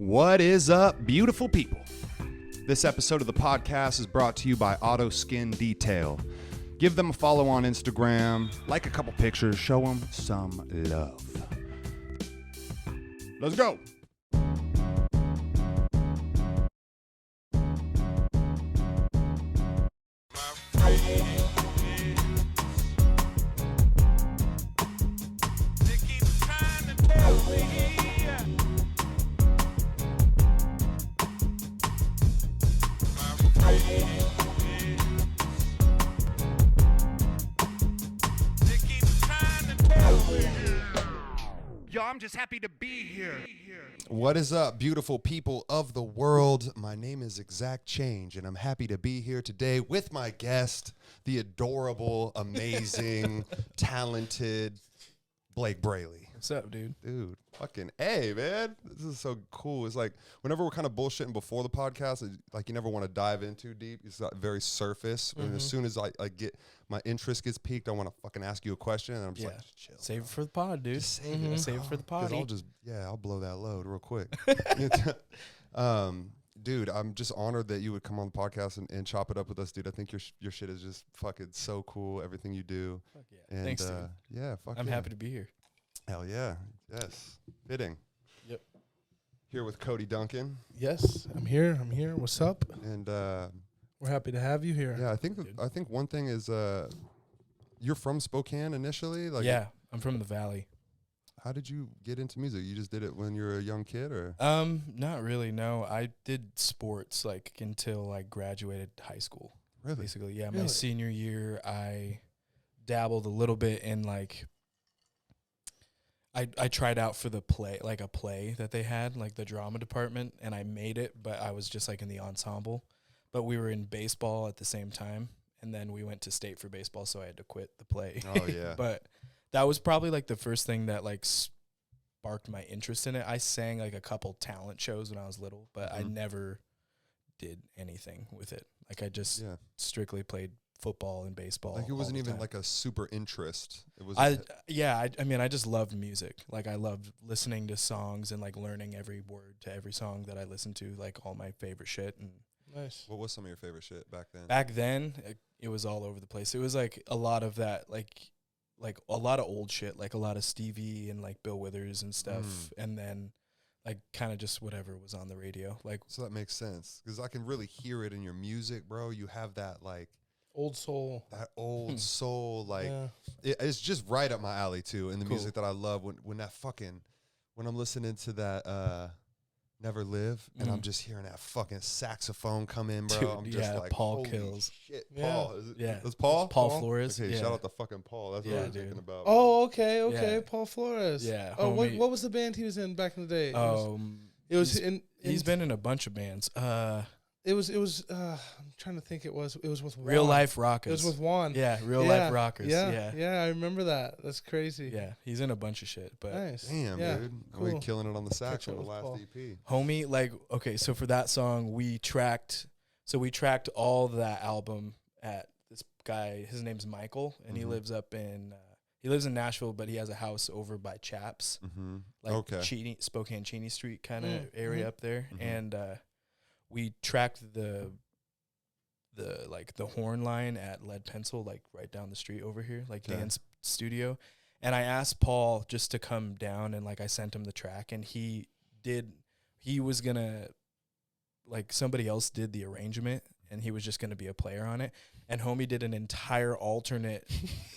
What is up, beautiful people? This episode of the podcast is brought to you by Auto Skin Detail. Give them a follow on Instagram, like a couple pictures, show them some love. Let's go. Yo, I'm just happy to be here. What is up, beautiful people of the world? My name is ExZac Change, and I'm happy to be here today with my guest, the adorable, amazing, talented Blake Braley. What's up, dude? Dude, fucking A, man. This is so cool. It's like whenever we're kind of bullshitting before the podcast, like you never want to dive in too deep. It's like very surface. And as soon as I get my interest gets piqued, I want to fucking ask you a question, and I'm just like, just chill. Save it for the pod, dude. Just save it. Save it for the pod. I'll blow that load real quick. Dude, I'm just honored that you would come on the podcast and chop it up with us, dude. I think your shit is just fucking so cool. Everything you do. Fuck yeah. And, thanks, dude. Yeah, fuck I'm happy to be here. Hell yeah. Yes. Fitting. Yep. Here with Cody Duncan. Yes, I'm here. What's up? And We're happy to have you here. yeah, I think one thing is you're from Spokane initially? Like, yeah, I'm from the Valley. How did you get into music? You just did it when you were a young kid, or? Not really, no. I did sports like until I graduated high school. Really? Basically, yeah. Really? My senior year, I dabbled a little bit in like I tried out for the play that they had, like the drama department, and I made it, but I was just like in the ensemble. But we were in baseball at the same time, and then we went to state for baseball, so I had to quit the play. Oh, yeah. But that was probably like the first thing that like sparked my interest in it. I sang like a couple talent shows when I was little, but I never did anything with it. Like I just strictly played football and baseball. Like it wasn't even time. like a super interest. It was. I mean, I just loved music. Like I loved listening to songs and like learning every word to every song that I listened to, like all my favorite shit. And Nice. What was some of your favorite shit back then? back then, it was all over the place. It was like a lot of that, like a lot of old shit, like a lot of Stevie and like Bill Withers and stuff. And then like kind of just whatever was on the radio. Like, So that makes sense because I can really hear it in your music, bro. You have that like Old soul. that old soul, like Yeah. it's just right up my alley too. In the Cool. music that I love, when I'm listening to that Never Live, and I'm just hearing that fucking saxophone come in, bro. Dude, I'm just like, Paul holy kills. shit, Yeah. Paul. Is it, Yeah. That's Paul. Paul Flores. Okay, yeah. shout out to fucking Paul. That's Yeah, what I was dude. thinking about. Oh, okay. Yeah. Paul Flores. Yeah, Oh, homie. what was the band he was in back in the day? It was he's been in a bunch of bands. It was. I'm trying to think. It was with Juan. Real Life Rockers. It was with Juan. Yeah, Real Life Rockers. Yeah. I remember that. That's crazy. Yeah, he's in a bunch of shit. But Nice. Damn, Yeah. dude. Cool. We're killing it on the sax Catch on up the with last Paul. EP. homie, like, okay, so for that song, we tracked all that album at this guy. His name's Michael, and he lives up in Nashville, but he has a house over by Chaps, like Spokane Cheney Street kind of area up there. And we tracked the horn line at Lead Pencil, like right down the street over here, like Dan's studio. And I asked Paul just to come down, and like I sent him the track, and he was gonna, like, somebody else did the arrangement, and he was just gonna be a player on it. And homie did an entire alternate,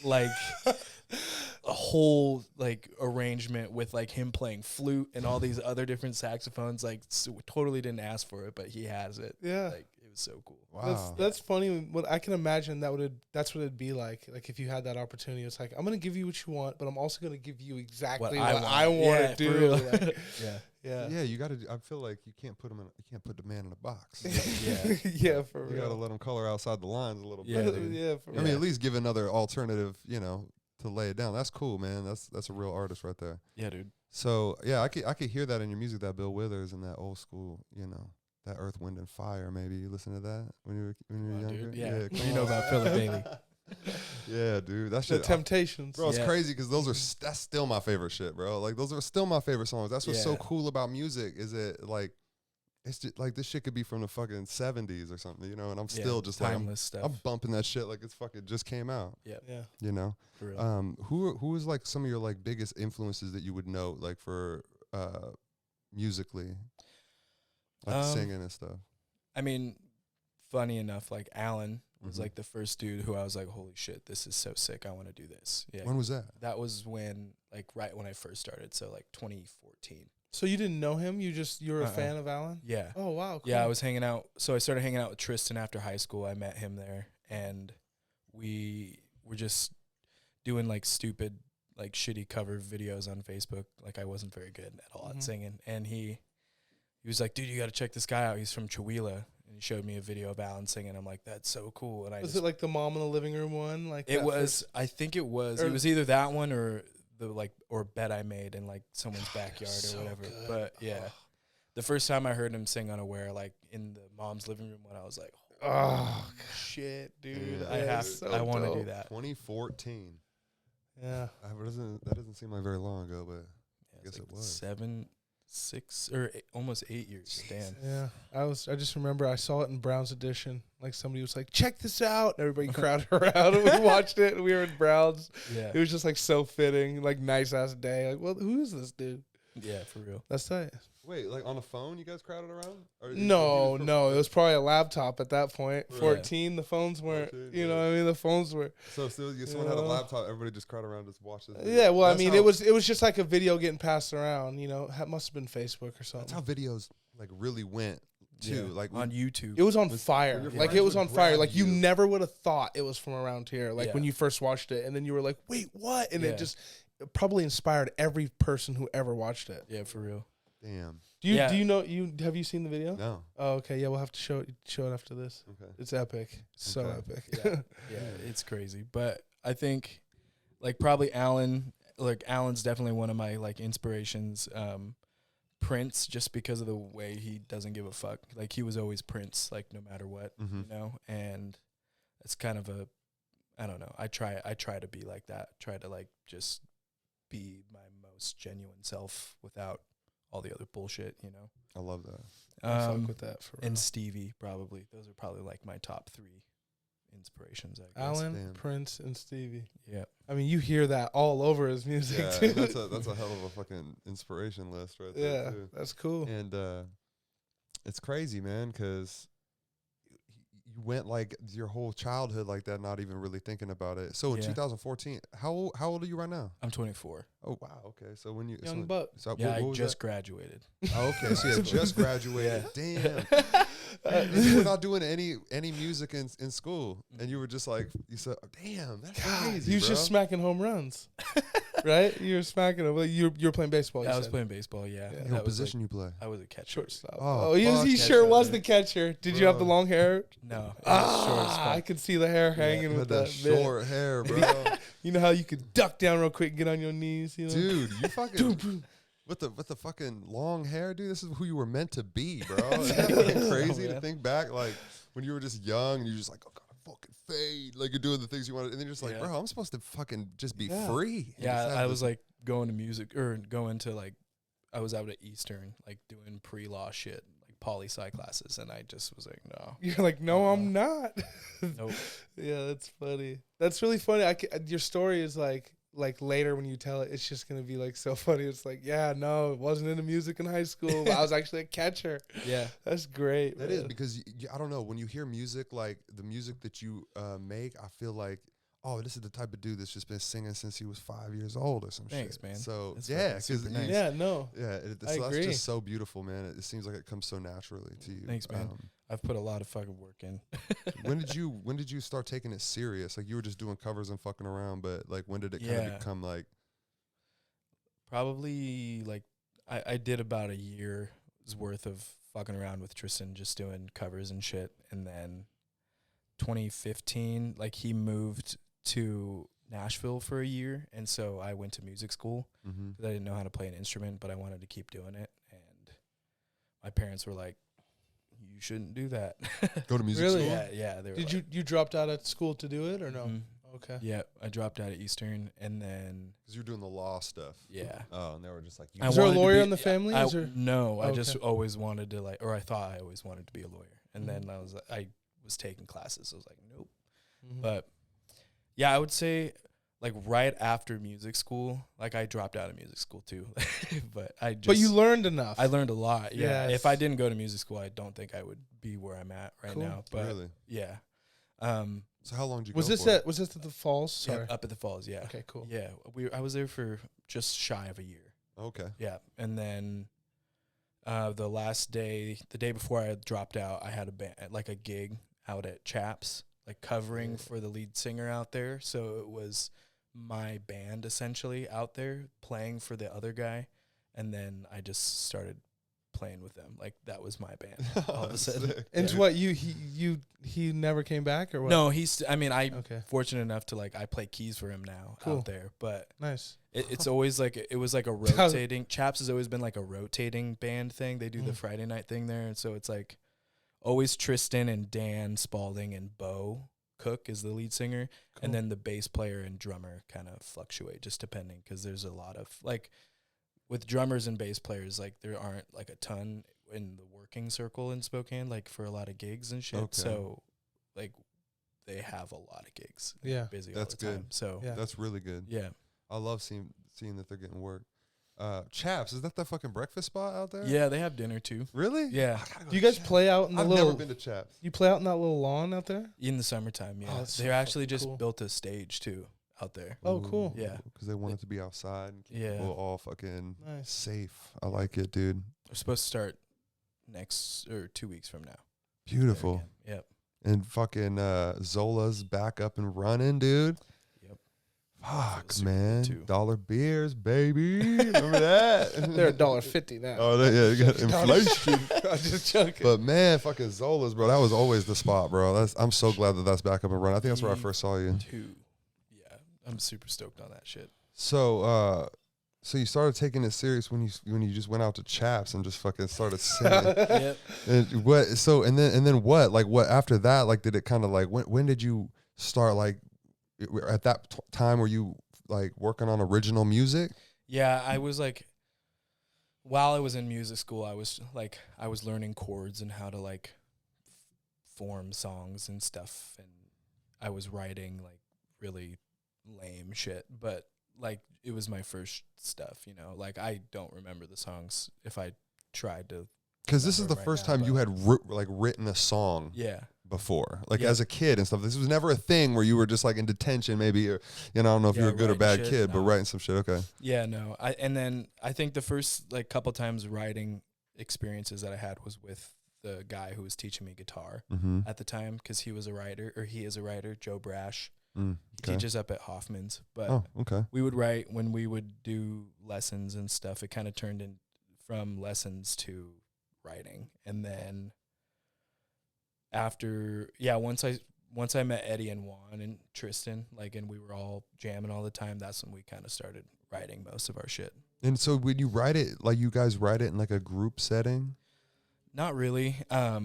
like a whole like arrangement with like him playing flute and all these other different saxophones. Like, so totally didn't ask for it, but he has it. Yeah. Like, it was so cool. Wow. That's funny. What I can imagine that's what it'd be like. Like if you had that opportunity, it's like, I'm gonna give you what you want, but I'm also gonna give you exactly what I want to for do. real. Like, Yeah. Yeah, you got to. I feel like you can't put the man in a box. Yeah. Yeah, for You real. got to let him color outside the lines a little Yeah, bit. dude. Yeah, for I real. mean, at least give another alternative, to lay it down. That's cool, man. That's a real artist right there. Yeah, dude. So yeah, I could hear that in your music, that Bill Withers and that old school, that Earth, Wind and Fire. Maybe you listen to that when you were Wow, younger. dude. Yeah. What do come you know on. about Philip Bailey? Yeah, dude. That The shit. Temptations. Bro, it's crazy because those are that's still my favorite shit, bro. Like those are still my favorite songs. That's what's so cool about music. Is it like it's just like this shit could be from the fucking 70s or something, you know? And I'm still just timeless like stuff. I'm bumping that shit like it's fucking just came out. Yeah. You know. For real. Who is like some of your like biggest influences that you would note like for musically, like singing and stuff? I mean, funny enough, like Alan was like the first dude who I was like, holy shit, this is so sick. I want to do this. Yeah. When was that? That was when, like, right when I first started. So like 2014. So you didn't know him? You were a fan of Alan? Yeah. Oh, wow. Cool. Yeah, I was hanging out. So I started hanging out with Tristan after high school. I met him there, and we were just doing like stupid, like shitty cover videos on Facebook. Like I wasn't very good at all at singing. And he was like, dude, you got to check this guy out. He's from Chihuahua. And he showed me a video of Alan singing. I'm like, that's so cool. And was it like the mom in the living room one? Like it was, I think it was. It was either that one or the like, or Bet I Made in like someone's backyard or whatever. Good. But yeah, the first time I heard him sing Unaware, like in the mom's living room, when I was like, oh shit, dude. I want to do that. 2014. Yeah. That doesn't seem like very long ago, but I guess like it was 7, 6 or almost 8 years. Damn. Yeah. I just remember I saw it in Brown's Edition. Like somebody was like, check this out. And everybody crowded around and we watched it. And we were in Brown's. Yeah. It was just like so fitting, like nice ass day. Like, well, who is this dude? Yeah, for real. That's tight. Wait, like on the phone you guys crowded around? Or no. It was probably a laptop at that point. Right. 14, the phones weren't, 14, you know what I mean? The phones were. So still, someone had a laptop, everybody just crowded around just watched this video. Yeah, well, that's it was just like a video getting passed around, you know. It must have been Facebook or something. That's how videos like really went too. Like on YouTube. It was on fire. Like it was on fire. Like you never would have thought it was from around here. Like when you first watched it and then you were like, wait, what? And it just probably inspired every person who ever watched it. Yeah, for real. Damn. Do you know have you seen the video? No. Oh, okay. Yeah, we'll have to show it after this. Okay. It's epic. So epic. Yeah, it's crazy. But I think like probably Alan's definitely one of my like inspirations. Prince, just because of the way he doesn't give a fuck. Like he was always Prince, like no matter what, you know? And it's kind of I don't know. I try to be like that. Try to like just be my most genuine self without all the other bullshit, you know. I love that. I fuck with that for real. And Stevie, probably. Those are probably like my top 3 inspirations, I guess. Alan, Prince, and Stevie. Yeah. I mean, you hear that all over his music, too. That's a hell of a fucking inspiration list right there, too. That's cool. And it's crazy, man, because you went like your whole childhood like that, not even really thinking about it. So in 2014, how old are you right now? I'm 24. Oh wow, okay. So when you young buck, I just graduated. Oh, okay, so you just graduated. Damn. And you were not doing any music in school, and you were just like you said, damn, that's crazy. You was just smacking home runs, right? You were smacking them. You were playing baseball. I was playing baseball. Yeah. What position you play? I was a catcher. Shortstop. Oh, he sure was the catcher. Did you have the long hair? No. I could see the hair hanging with that short hair, bro. You know how you could duck down real quick and get on your knees, you know? Dude, you fucking with the fucking long hair, dude. This is who you were meant to be, bro. Isn't that fucking crazy to think back, like when you were just young and you're just like, oh god, I fucking fade, like you're doing the things you wanted, and then you're just like, bro, I'm supposed to fucking just be free. Yeah, I was like going to music or going to like, I was out at Eastern, like doing pre-law shit, like poli-sci classes, and I just was like, no. You're like, no, I'm not. Nope. Yeah, that's funny. That's really funny. Your story is like later when you tell it, it's just gonna be like so funny. It's like, yeah, no, it wasn't into music in high school. I was actually a catcher. Yeah, that's great. That is because I don't know, when you hear music, like the music that you make, I feel like, oh, this is the type of dude that's just been singing since he was 5 years old or some shit. Thanks, man. So that's because nice. I agree. That's just so beautiful, man. It seems like it comes so naturally to you. Thanks, man. I've put a lot of fucking work in. When did you start taking it serious? Like you were just doing covers and fucking around, but like when did it kind of become like? Probably like I did about a year's worth of fucking around with Tristan, just doing covers and shit, and then 2015, like he moved to Nashville for a year, and so I went to music school because I didn't know how to play an instrument, but I wanted to keep doing it, and my parents were like, you shouldn't do that. Go to music school? Yeah. They were Did you dropped out of school to do it or no? Okay. Yeah, I dropped out of Eastern, and then Because you're doing the law stuff. yeah. Oh, and they were just like, Is there a lawyer in the family? No, I Okay. just always wanted to or I thought I always wanted to be a lawyer, and Mm-hmm. then I was taking classes. I was like, nope. Mm-hmm. But yeah, I would say like right after music school, like I dropped out of music school too, but But you learned enough. I learned a lot. Yeah. Yes. If I didn't go to music school, I don't think I would be where I'm at right Cool. now. But really? yeah. So how long did you Was go this for? was this at the falls? Sorry. Yeah, up at the falls. Yeah. Okay, cool. Yeah. I was there for just shy of a year. Okay. Yeah. And then the last day, the day before I dropped out, I had a gig out at Chaps, like covering for the lead singer out there. So it was my band essentially out there playing for the other guy. And then I just started playing with them. Like that was my band all of a sudden. Sick. And Yeah. what he never came back or what? No, I'm Okay. fortunate enough to I play keys for him now Cool. out there, but Nice. it's always it was like a rotating. Chaps has always been like a rotating band thing. They do the Friday night thing there, and so it's like always Tristan and Dan Spalding and Bo Cook is the lead singer, Cool. and then the bass player and drummer kind of fluctuate just depending because there's a lot of with drummers and bass players there aren't a ton in the working circle in Spokane for a lot of gigs and shit. Okay. So they have a lot of gigs. Yeah. They're busy That's all the good. time. So Yeah. That's really good. yeah. I love seeing that they're getting work. Chaps, is that the fucking breakfast spot out there? Yeah, they have dinner too. Really? Yeah. I gotta go Do you to guys Chaps. play out in the I've little? never been to Chaps. You play out in that little lawn out there? In the summertime, yeah. Oh, that's They so actually fucking just cool. built a stage too out there. Oh, cool. Yeah. Because they want it to be outside and keep Yeah. people all fucking Nice. safe. I like it, dude. We're supposed to start next or 2 weeks from now. Beautiful. There again. And fucking Zola's back up and running, dude. Yep. Fuck, super man. good, too. Dollar beers, baby. Remember that? They're $1.50 now. Oh, you got inflation. I'm just joking. But man, fucking Zola's, bro. That was always the spot, bro. I'm so glad that that's back up and running. I think that's where I first saw you. Yeah. I'm super stoked on that shit. So, so you started taking it serious when you just went out to Chaps and just fucking started singing. Yep. And what? So and then what? Like what after that? Like did it kind of when did you start at that time were you working on original music? Yeah, I was while I was in music school, I was learning chords and how to form songs and stuff, and I was writing really lame shit, but it was my first stuff, I don't remember the songs if I tried to. Because this is the right first now, time you had written a song Yeah. before, Yeah. as a kid and stuff. This was never a thing where you were just in detention, maybe, or I don't know if you Yeah, were a good or writing bad shit, kid, but no. writing some shit. Okay. Yeah, no. And then I think the first couple times writing experiences that I had was with the guy who was teaching me guitar Mm-hmm. at the time because he is a writer, Joe Brash. Mm, He teaches up at Hoffman's, but Oh, okay. we would write when we would do lessons and stuff. It kind of turned in from lessons to writing, and then after, once I met Eddie and Juan and Tristan, and we were all jamming all the time, that's when we kind of started writing most of our shit. And so when you write it, you guys write it in a group setting? Not really. A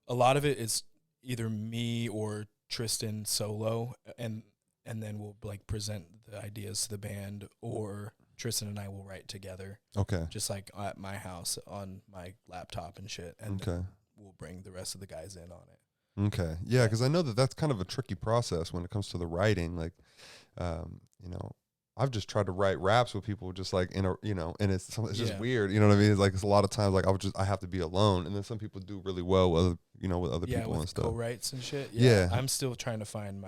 lot of it is either me or Tristan solo, and then we'll present the ideas to the band, or Tristan and I will write together, Okay. just at my house on my laptop and shit, and Okay. then we'll bring the rest of the guys in on it. Okay. Yeah, because I know that's kind of a tricky process when it comes to the writing. I've just tried to write raps with people just and it's just Yeah. weird. You know what I mean? It's a lot of times I have to be alone, and then some people do really well with other people with and stuff. co-writes and shit. Yeah. I'm still trying to find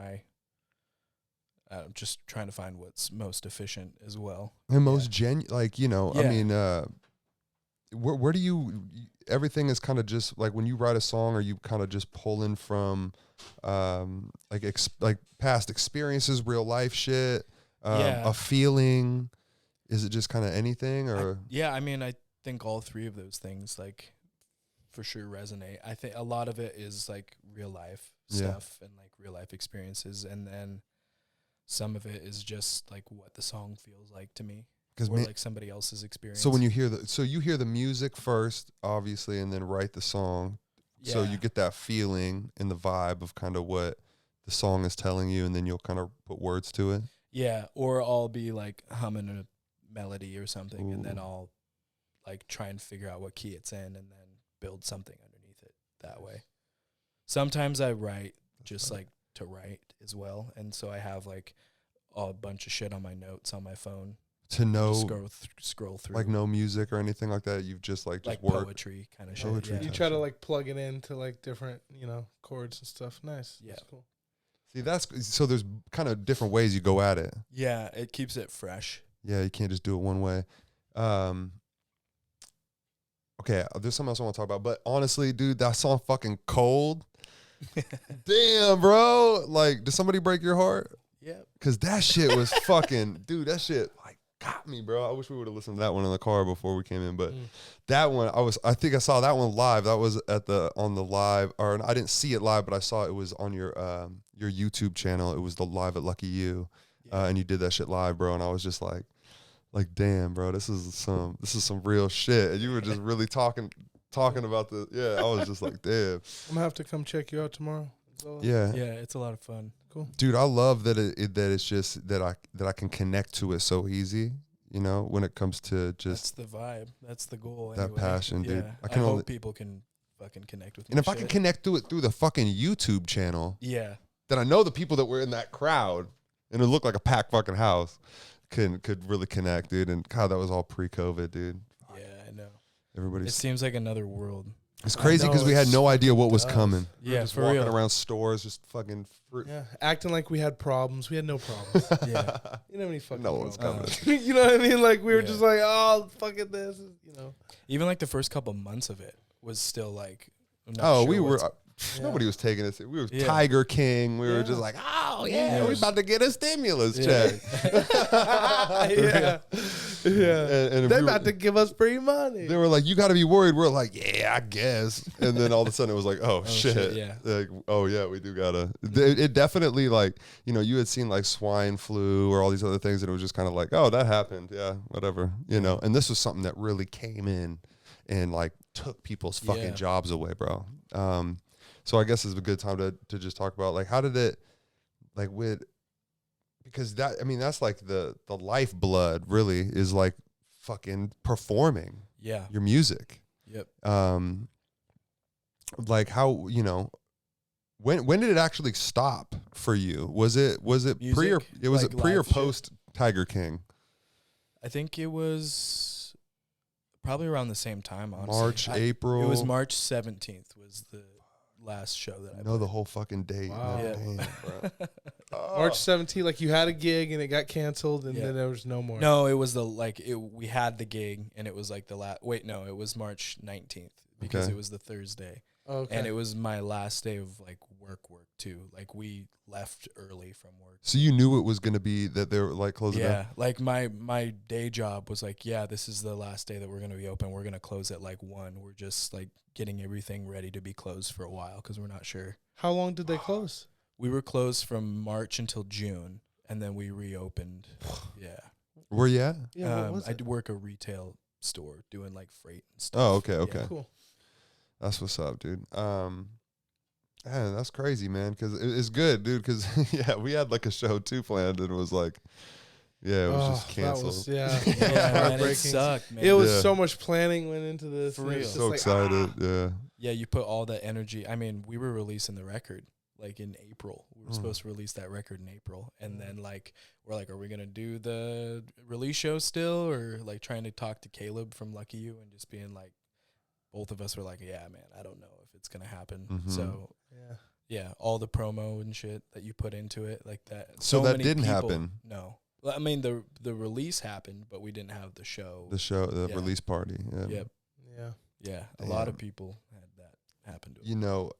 just trying to find what's most efficient as well. And most Yeah. I mean, where do you? Everything is kind of just when you write a song, are you kind of just pulling from, past experiences, real life shit, a feeling? Is it just kind of anything, or? I think all three of those things for sure resonate. I think a lot of it is real life stuff and real life experiences, and then some of it is just what the song feels like to me, or somebody else's experience. So when you hear the music first, obviously, and then write the song. So you get that feeling and the vibe of kind of what the song is telling you, and then you'll kind of put words to it? Yeah, or I'll be like humming a melody or something, and then Ooh. I'll like try and figure out what key it's in, and then build something underneath it that way. Sometimes I write just like to write as well, and so I have like a bunch of shit on my notes on my phone To know, scroll through, like no music or anything like that. You've just like word. poetry kind of Poetry shit. Yeah. You type try to shit. like plug it into like different, chords and stuff. Nice. Yeah. That's cool. See, so there's kind of different ways you go at it. Yeah, it keeps it fresh. Yeah, you can't just do it one way. Okay, there's something else I want to talk about, but honestly, dude, that song fucking Cold. Damn, bro. Like, did somebody break your heart? Yeah. Because that shit was fucking, dude, that shit like got me, bro. I wish we would have listened to that one in the car before we came in, but that one, I think I saw that one live. That was on the live, or I didn't see it live, but I saw it was on your YouTube channel. It was the live at Lucky You, and you did that shit live, bro. And I was just like, damn, bro, this is some real shit. And you were just really talking about the, I was just like, damn. I'm gonna have to come check you out tomorrow. Yeah. Yeah, it's a lot of fun. Cool. Dude, I love that that it's just that I can connect to it so easy, when it comes to just That's the vibe. That's the goal. that anyway. passion, dude. Yeah. I hope people can fucking connect with me. and if I can connect to it through the fucking YouTube channel, Yeah. then I know the people that were in that crowd, and it looked like a packed fucking house, could really connect, dude. And God, that was all pre-COVID, dude. Yeah, I know. It Everybody's seems like another world. it's crazy know, because we had it's no idea what was does. coming. Yeah, Just for walking real. around stores, just fucking fruit. Yeah, acting like we had problems. We had no problems. Yeah. You know how many fucking No one's problems. coming. You know what I mean? Like we were Yeah. just like, oh, fuck it, this. Even like the first couple months of it was still like, I'm not Oh, sure we were. what's- Nobody was taking us. We were Yeah. Tiger King. We were Yeah. just like, oh Yeah. we about to get a stimulus Yeah. check. yeah, yeah. And They're about to give us free money. They were like, you got to be worried. We're like, yeah, I guess. And then all of a sudden it was like, oh, shit. yeah. Like, oh yeah, we do gotta. It definitely like, you had seen like swine flu or all these other things, and it was just kind of like, oh, that happened. Yeah, whatever. And this was something that really came in and like took people's fucking Yeah. jobs away, bro. So I guess it's a good time to just talk about like, how did it, like because that's like the lifeblood really is like fucking performing Yeah. your music. Yep. Like how, when did it actually stop for you? Was it Music? pre or it was Like it pre or live shit? post Tiger King? I think it was probably around the same time, honestly. March, April. It was March 17th was the last show that I know the played. whole fucking date. Wow. Man. Yeah. Damn, bro. March 17th, like you had a gig and it got canceled, and Yeah. then there was no more. No, it was we had the gig, and it was like the last. Wait, no, it was March 19th because Okay. it was the Thursday, Okay. and it was my last day of like work too. Like we left early from work. So you knew it was going to be that they were like closing down? Yeah, like my day job was like, yeah, this is the last day that we're gonna be open. We're gonna close at like 1. We're just like getting everything ready to be closed for a while because we're not sure. How long did they close? We were closed from March until June, and then we reopened. Yeah. Where you at? Yeah, what was I it? do work a retail store doing like freight and stuff. Oh, okay, okay. Yeah. Cool. That's what's up, dude. Man, that's crazy, man. Because it's good, dude. Because yeah, we had like a show too planned, and it was like, yeah, it was just That canceled. was, yeah, Yeah, man, it heartbreaking. sucked, man. It was Yeah. so much planning went into this. For and real. it's just So like, excited, yeah. Yeah, you put all that energy. I mean, we were releasing the record like in April. We were Mm. supposed to release that record in April, and then like we're like, are we gonna do the release show still, or like trying to talk to Caleb from Lucky You and just being like, both of us were like, yeah, man, I don't know if it's gonna happen. Mhm. So yeah. yeah, all the promo and shit that you put into it, like that. So that many didn't people- happen? No, well, I mean the release happened, but we didn't have the show. The Yeah. release party. Yeah. Yep. Yeah. Yeah, a lot of Damn. people had that happen to them. You know,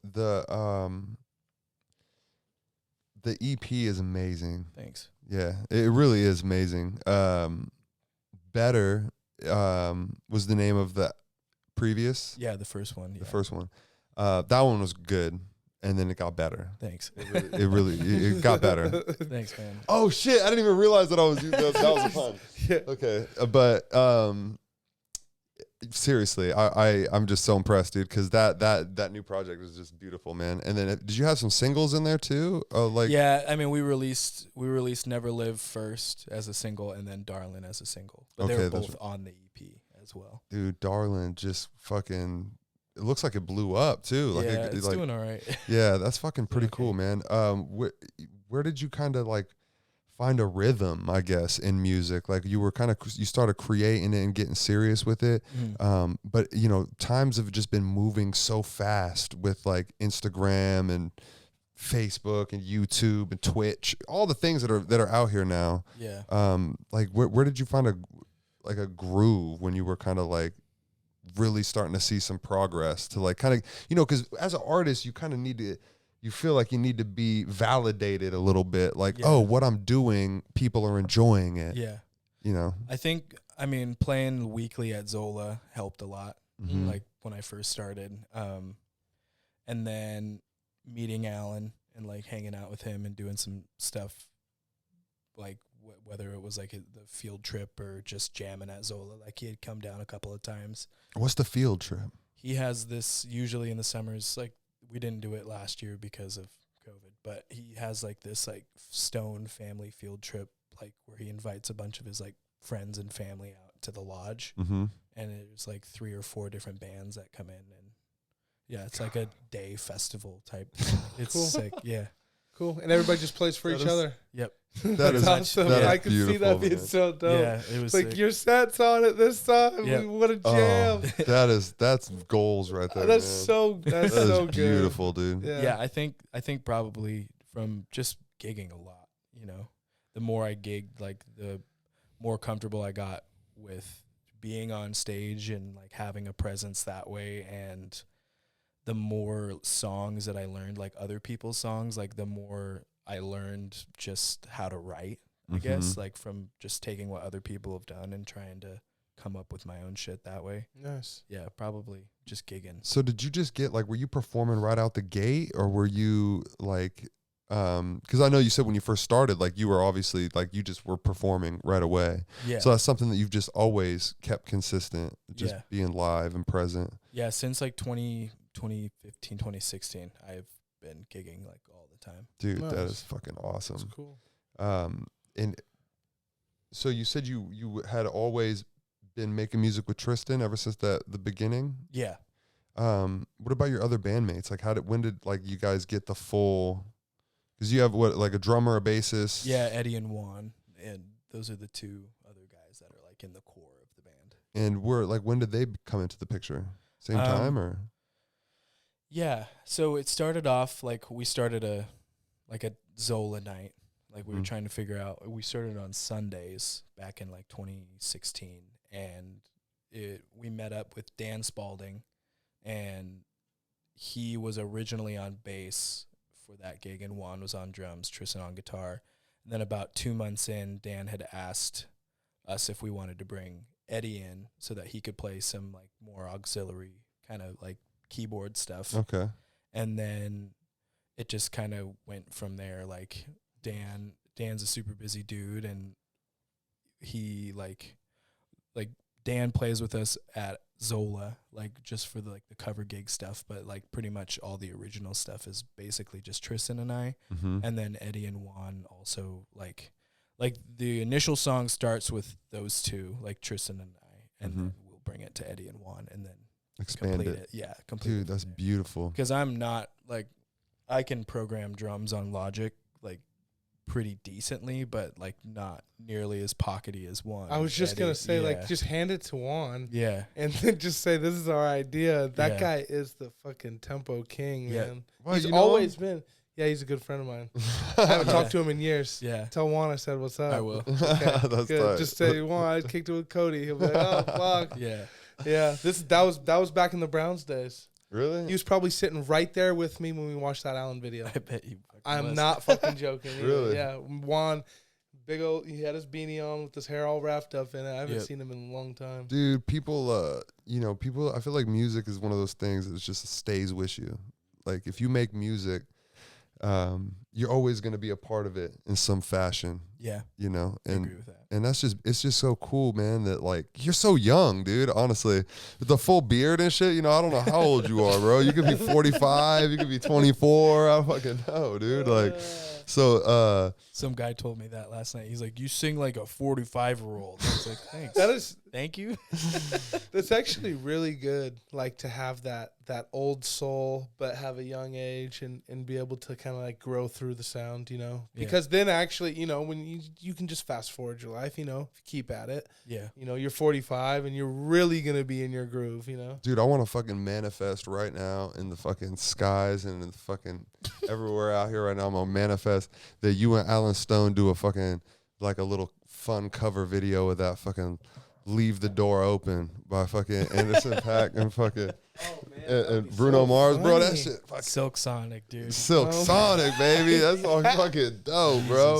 the EP is amazing. Thanks. Yeah, it really is amazing. Better was the name of the previous, Yeah, the first one. the Yeah. first one. That one was good, and then it got better. Thanks. It got better. Thanks, man. Oh shit! I didn't even realize that I was that was a pun. Yeah. Okay, but seriously, I'm just so impressed, dude, because that new project is just beautiful, man. And then did you have some singles in there too? Yeah, I mean, we released Never Live first as a single, and then Darlin' as a single, but they were both on the EP as well. Dude, Darlin' just fucking. It looks like it blew up too. Like yeah, it's doing all right. Yeah, that's fucking pretty cool, man. Where did you kind of like find a rhythm, I guess, in music? Like you started creating it and getting serious with it. But you know, times have just been moving so fast with like Instagram and Facebook and YouTube and Twitch, all the things that are out here now. Yeah. Like where did you find a groove when you were kind of like really starting to see some progress to like kind of, you know, because as an artist, you kind of you feel like you need to be validated a little bit. Like, oh, what I'm doing, people are enjoying it. Yeah. You know, I mean, playing weekly at Zola helped a lot. Like when I first started. And then meeting Alan and like hanging out with him and doing some stuff, like whether it was like the field trip or just jamming at Zola. Like he had come down a couple of times. What's the field trip? He has this usually in the summers. Like we didn't do it last year because of COVID, but he has like this like Stone family field trip, like where he invites a bunch of his like friends and family out to the lodge. And it's like 3 or 4 different bands that come in, and yeah, it's like a day festival type. It's cool. Sick. Yeah. Cool. And everybody just plays for each other. Yep. That is awesome. That I is can see that being man. so dope. Yeah, it was like your set's on it this time. Yep. What a jam. That's goals right there. That's man. that's that so is good. Beautiful, dude. Yeah, I think probably from just gigging a lot, you know, the more I gigged, like the more comfortable I got with being on stage and like having a presence that way, and the more songs that I learned, like other people's songs, like the more I learned just how to write, I guess, like from just taking what other people have done and trying to come up with my own shit that way. Nice. Yeah, probably just gigging. So did you just get like, were you performing right out the gate, or were you like, because I know you said when you first started, like you were obviously like you just were performing right away. Yeah. So that's something that you've just always kept consistent, just Yeah. being live and present. Yeah, since like 2015, 2016, I've been gigging like all the time. Dude, Nice. that is fucking awesome. That's cool. And so you said you had always been making music with Tristan ever since the beginning? Yeah. What about your other bandmates? Like when did like you guys get the full, because you have what, like a drummer, a bassist? Yeah, Eddie and Juan, and those are the 2 other guys that are like in the core of the band. And when did they come into the picture? Same time or? Yeah, so it started off like we started a Zola night. Like we were trying to figure out, we started on Sundays back in like 2016, and we met up with Dan Spalding, and he was originally on bass for that gig, and Juan was on drums, Tristan on guitar. And then about 2 months in, Dan had asked us if we wanted to bring Eddie in so that he could play some like more auxiliary kind of like keyboard stuff. Okay. And then it just kind of went from there. Like Dan's a super busy dude, and he like Dan plays with us at Zola, like just for the cover gig stuff, but like pretty much all the original stuff is basically just Tristan and I. And then Eddie and Juan also like the initial song starts with those 2, like Tristan and I, and then we'll bring it to Eddie and Juan and then expand complete it. Yeah, complete. Dude, that's beautiful. Because I'm not like, I can program drums on Logic like pretty decently, but like not nearly as pockety as Juan. I was just gonna say, like, just hand it to Juan. Yeah. And then just say, this is our idea. That guy is the fucking tempo king, man. Well, he's you know always him? been. Yeah, he's a good friend of mine. I haven't talked to him in years. Yeah. Tell Juan I said what's up. I will. Okay, That's good. tight. Just say, Juan, I kicked it with Cody. He'll be like, oh, fuck. Yeah. Yeah. That was back in the Browns days. Really? He was probably sitting right there with me when we watched that Allen video. I bet you. I'm not fucking joking. Either. Really? Yeah. Juan, big old, he had his beanie on with his hair all wrapped up in it. I haven't seen him in a long time. Dude, people, I feel like music is one of those things that just stays with you. Like if you make music, you're always going to be a part of it in some fashion. Yeah. You know, I agree with that. And it's just so cool, man, that like you're so young, dude, honestly. With the full beard and shit, you know, I don't know how old you are, bro. You could be 45, you could be 24. I don't fucking know, dude. Like, so some guy told me that last night. He's like, "You sing like a 45-year-old." I was like, "Thanks." Thank you. That's actually really good, like to have that old soul, but have a young age and be able to kind of like grow through the sound, you know? Because then actually, you know, when you can just fast forward your life, you know, if you keep at it. Yeah. You know, you're 45 and you're really going to be in your groove, you know? dude, I want to fucking manifest right now in the fucking skies and in the fucking everywhere out here right now. I'm going to manifest that you and Alan Stone do a fucking, like a little fun cover video with that fucking Leave the Door Open by fucking Anderson .Paak and fucking and Bruno Mars, bro. That shit fucking Silk Sonic, dude. Silk Sonic, baby. That's all fucking dope, bro.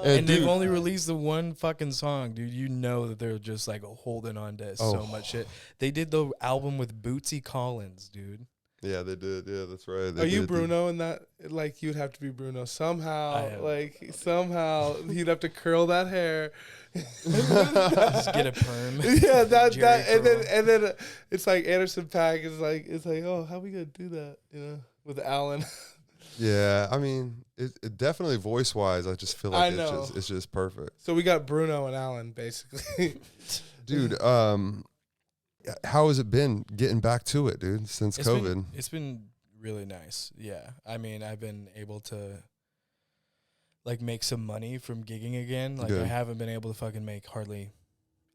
And they've only released the one fucking song, dude. You know that they're just like holding on to so much shit. They did the album with Bootsy Collins, dude. Yeah, they did. Yeah, that's right. Are you Bruno in that? Like, you'd have to be Bruno somehow. Like, somehow he'd have to curl that hair. Just get a perm. Yeah, and then it's like Anderson .Paak is like, oh, how are we gonna do that? You know, with Alan. Yeah, I mean, it definitely voice wise, I just feel like it's just perfect. So we got Bruno and Alan basically. Dude, how has it been getting back to it, dude, since COVID? It's been really nice. Yeah. I mean, I've been able to like make some money from gigging again. Like I haven't been able to fucking make hardly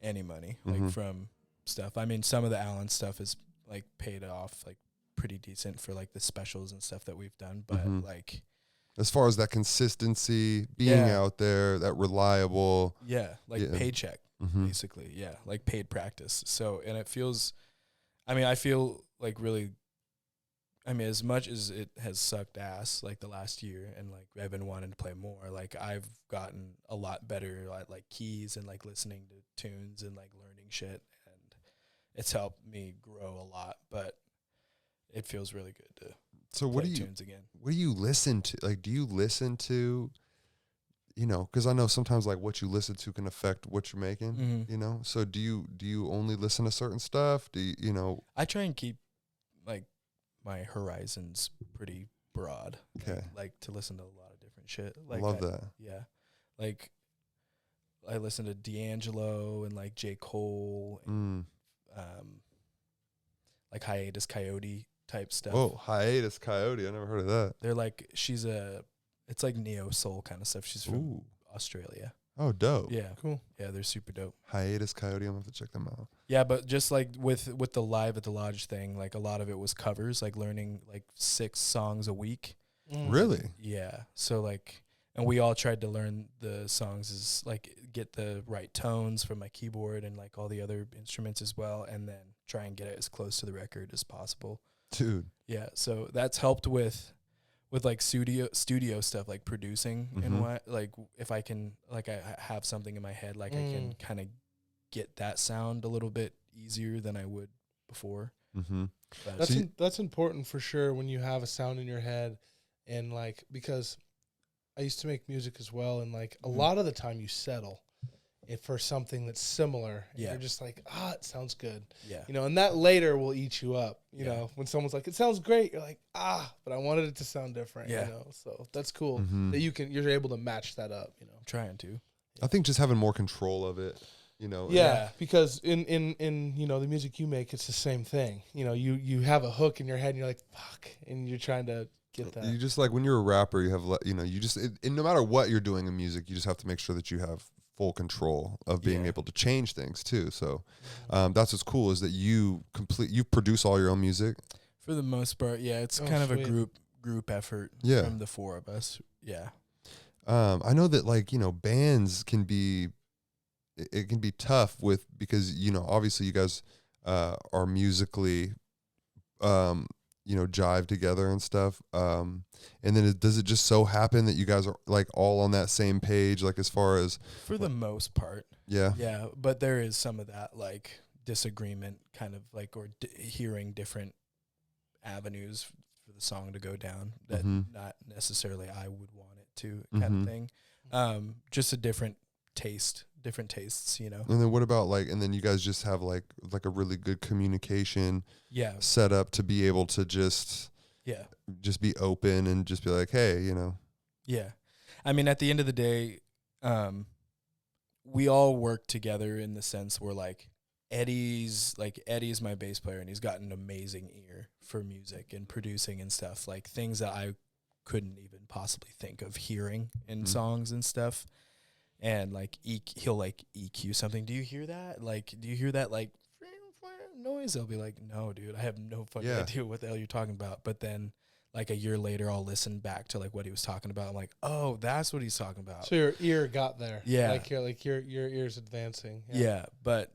any money like from stuff. I mean, some of the Alan stuff is like paid off like pretty decent for like the specials and stuff that we've done, but like as far as that consistency, being out there, that reliable, paycheck. Basically, like paid practice. So, and it feels, I mean, I feel like really, I mean, as much as it has sucked ass like the last year and like I've been wanting to play more, like I've gotten a lot better at like keys and like listening to tunes and like learning shit, and it's helped me grow a lot, but it feels really good to play tunes again. What do you listen to? Like, do you listen to, you know, because I know sometimes like what you listen to can affect what you're making, you know? So do you only listen to certain stuff? Do you know? I try and keep like my horizons pretty broad. Okay. Like to listen to a lot of different shit. Like love that. Yeah. Like I listen to D'Angelo and like J. Cole and like Hiatus Coyote type stuff. Oh, Hiatus Coyote. I never heard of that. They're like, it's like neo soul kind of stuff. She's from Australia. Oh, dope. Yeah. Cool. Yeah, they're super dope. Hiatus Coyote, I'm going to have to check them out. Yeah, but just like with the Live at the Lodge thing, like a lot of it was covers, like learning like 6 songs a week. Really? Yeah. So like, and we all tried to learn the songs is like get the right tones from my keyboard and like all the other instruments as well, and then try and get it as close to the record as possible. Dude. Yeah. So that's helped with like studio stuff, like producing and what, like if I can, like I have something in my head, like I can kind of get that sound a little bit easier than I would before. That's important for sure when you have a sound in your head, and like, because I used to make music as well, and like a lot of the time you settle for something that's similar, and you're just like, it sounds good. Yeah. You know, and that later will eat you up. You know, when someone's like, it sounds great, you're like, but I wanted it to sound different. Yeah. You know, so that's cool that you're able to match that up, you know. I'm trying to. I think just having more control of it, you know. Yeah, because in you know, the music you make, it's the same thing. You know, you have a hook in your head and you're like, fuck, and you're trying to get that. You just, like, when you're a rapper, you have, you know, you just, no matter what you're doing in music, you just have to make sure that you have full control of being able to change things too. So that's what's cool, is that you produce all your own music for the most part. Yeah, it's kind of a group effort from the 4 of us. Yeah. I know that, like, you know, bands can be tough because, you know, obviously you guys are musically you know, jive together and stuff. And then does it just so happen that you guys are like all on that same page, like as far as for the most part? Yeah. Yeah. But there is some of that like disagreement kind of like, or hearing different avenues for the song to go down that not necessarily I would want it to kind of thing. Just a different tastes, you know. And then what about like, and then you guys just have like a really good communication set up to be able to just be open and just be like, hey, you know. Yeah. I mean, at the end of the day, we all work together in the sense where like Eddie's my bass player, and he's got an amazing ear for music and producing and stuff, like things that I couldn't even possibly think of hearing in songs and stuff. And like he'll like EQ something. Do you hear that? Like, do you hear that like noise? I'll be like, no, dude, I have no fucking idea what the hell you're talking about. But then like a year later, I'll listen back to like what he was talking about. I'm like, oh, that's what he's talking about. So your ear got there. Yeah. Like your ear's advancing. Yeah. But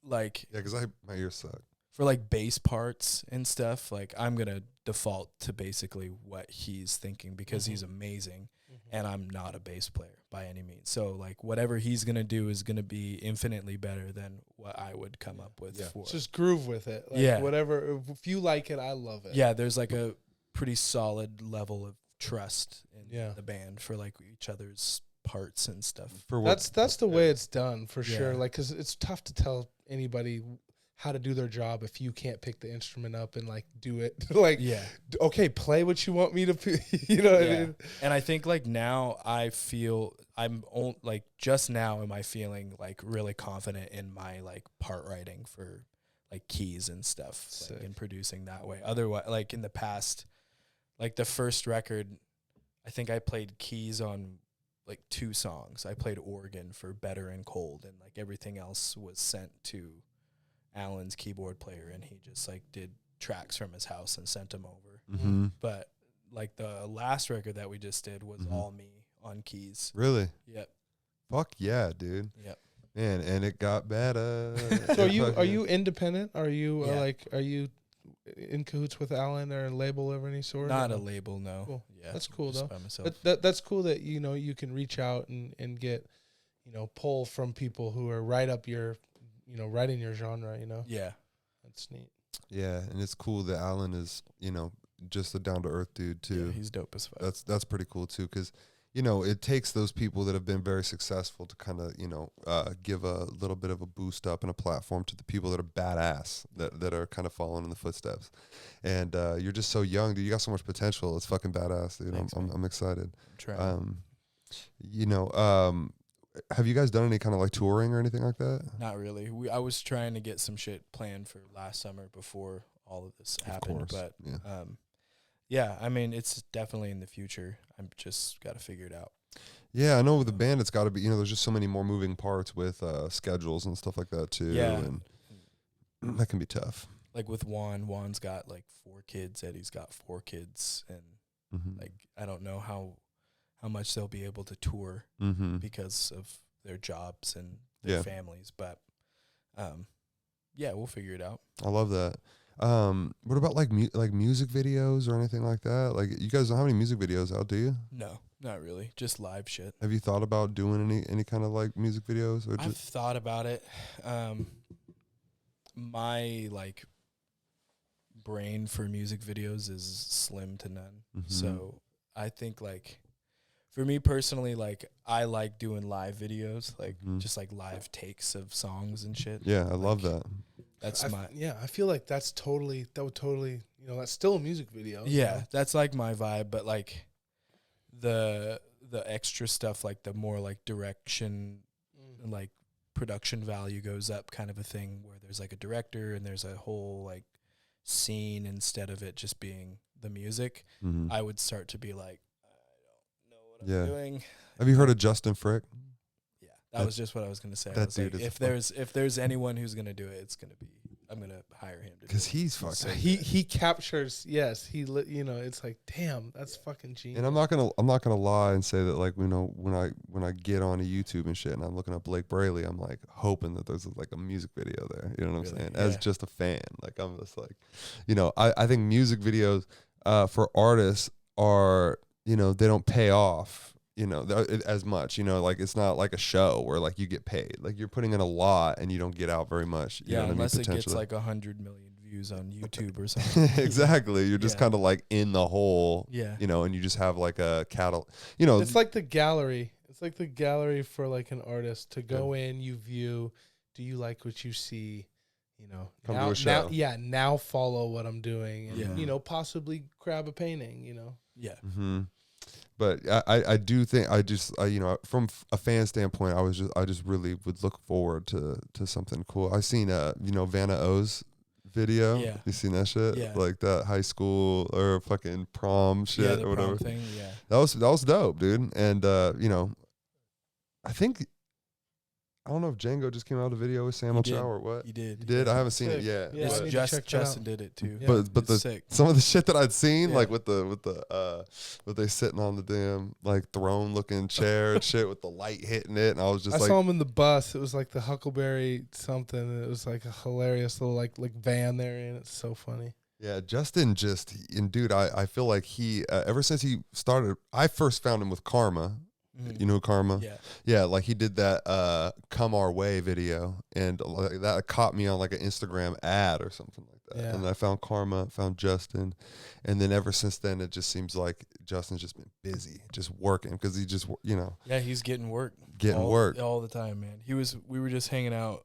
like, yeah, because my ears suck. For like bass parts and stuff, like I'm going to default to basically what he's thinking because he's amazing and I'm not a bass player by any means. So like whatever he's going to do is going to be infinitely better than what I would come up with for. Just groove with it. Like whatever. If you like it, I love it. Yeah, there's like a pretty solid level of trust in the band for like each other's parts and stuff. That's the way it's done for sure. Like, cause it's tough to tell anybody how to do their job if you can't pick the instrument up and like do it. Like, okay, play what you want me to, you know what I mean? And I think like now I feel like just now am I feeling like really confident in my like part writing for like keys and stuff, like, and producing that way. Otherwise, like in the past, like the first record, I think I played keys on like 2 songs. I played organ for Better and Cold, and like everything else was sent to Alan's keyboard player, and he just like did tracks from his house and sent them over. But like the last record that we just did was all me on keys. Really? Yep. Fuck yeah, dude. Yep. Man, and it got better. So are you independent? Are you are you in cahoots with Alan or a label of any sort? Not a label, no. Cool. Yeah, that's cool though. By myself. That's cool that you know you can reach out and get pull from people who are right up your right in your genre. Yeah, that's neat. Yeah, and it's cool that Alan is just a down to earth dude too. Yeah, he's dope as fuck. That's pretty cool too, because it takes those people that have been very successful to kind of give a little bit of a boost up and a platform to the people that are badass that are kind of following in the footsteps. And you're just so young, dude. You got so much potential. It's fucking badass, dude. Thanks, I'm excited. I'm trying. Have you guys done any kind of like touring or anything like that? Not really. I was trying to get some shit planned for last summer before all of this happened. But yeah, I mean, it's definitely in the future. I'm just got to figure it out. Yeah, I know with the band, it's got to be, there's just so many more moving parts with schedules and stuff like that too. Yeah. And that can be tough. Like with Juan's got like 4 kids. Eddie's got 4 kids. And like, I don't know how much they'll be able to tour because of their jobs and their families. But we'll figure it out. I love that. What about like music videos or anything like that? Like, you guys don't have any music videos out, do you? No, not really. Just live shit. Have you thought about doing any kind of like music videos? Or I've thought about it. My like brain for music videos is slim to none. So I think like for me personally, like I like doing live videos, like just like live takes of songs and shit. Yeah, I love that. That's I feel like that would totally, that's still a music video. Yeah, that's like my vibe, but like the extra stuff, like the more like direction and like production value goes up kind of a thing where there's like a director and there's a whole like scene instead of it just being the music. I would start to be like, I don't know what I'm doing. Have you heard of Justin Frick? Yeah, that was just what I was gonna say. That dude like, is if there's anyone who's gonna do it, I'm gonna hire him to. Because he's fucking. So he captures. Yes, it's like, damn, that's fucking genius. And I'm not gonna lie and say that like when I get on YouTube and shit and I'm looking up Blake Braley, I'm like hoping that there's like a music video there. You know what I'm saying? Yeah. As just a fan, like I'm just like, I think music videos for artists are they don't pay off. As much, like it's not like a show where like you get paid. Like you're putting in a lot and you don't get out very much. You know what unless I mean? it gets like 100 million views on YouTube or something. Exactly. You're just kind of like in the hole. Yeah. You know, and you just have like a cattle. You know, It's like the gallery. It's like the gallery for like an artist to go in. You view. Do you like what you see? You know, come to a show. Now follow what I'm doing, and Yeah. possibly grab a painting. Yeah. Mm-hmm. But I do think from a fan standpoint, I just really would look forward to something cool. I seen Vanna O's video. Yeah. You seen that shit? Yeah. Like that high school or fucking prom shit the or whatever. prom thing. Yeah. That was dope, dude. And I think I don't know if Django just came out with a video with Sam Chow or what. He did. He did. I haven't seen it yet. Yeah, I need to check that Justin out. did it too. Yeah. But sick. some of the shit that I'd seen, Yeah. like with they sitting on the damn like throne looking chair and shit with the light hitting it, and I was just I like, saw him in the bus. It was like the Huckleberry something. And it was like a hilarious little like van they're in. It's so funny. yeah, Justin dude, I feel like he ever since he started, I first found him with Karma. Mhm. You know Karma? Yeah. Yeah, like he did that "Come Our Way" video, and like that caught me on like an Instagram ad or something like that. Yeah. And I found Karma, found Justin, and then ever since then, it just seems like Justin's just been busy, just working because he just Yeah, he's getting work. work. all the time, man. We were just hanging out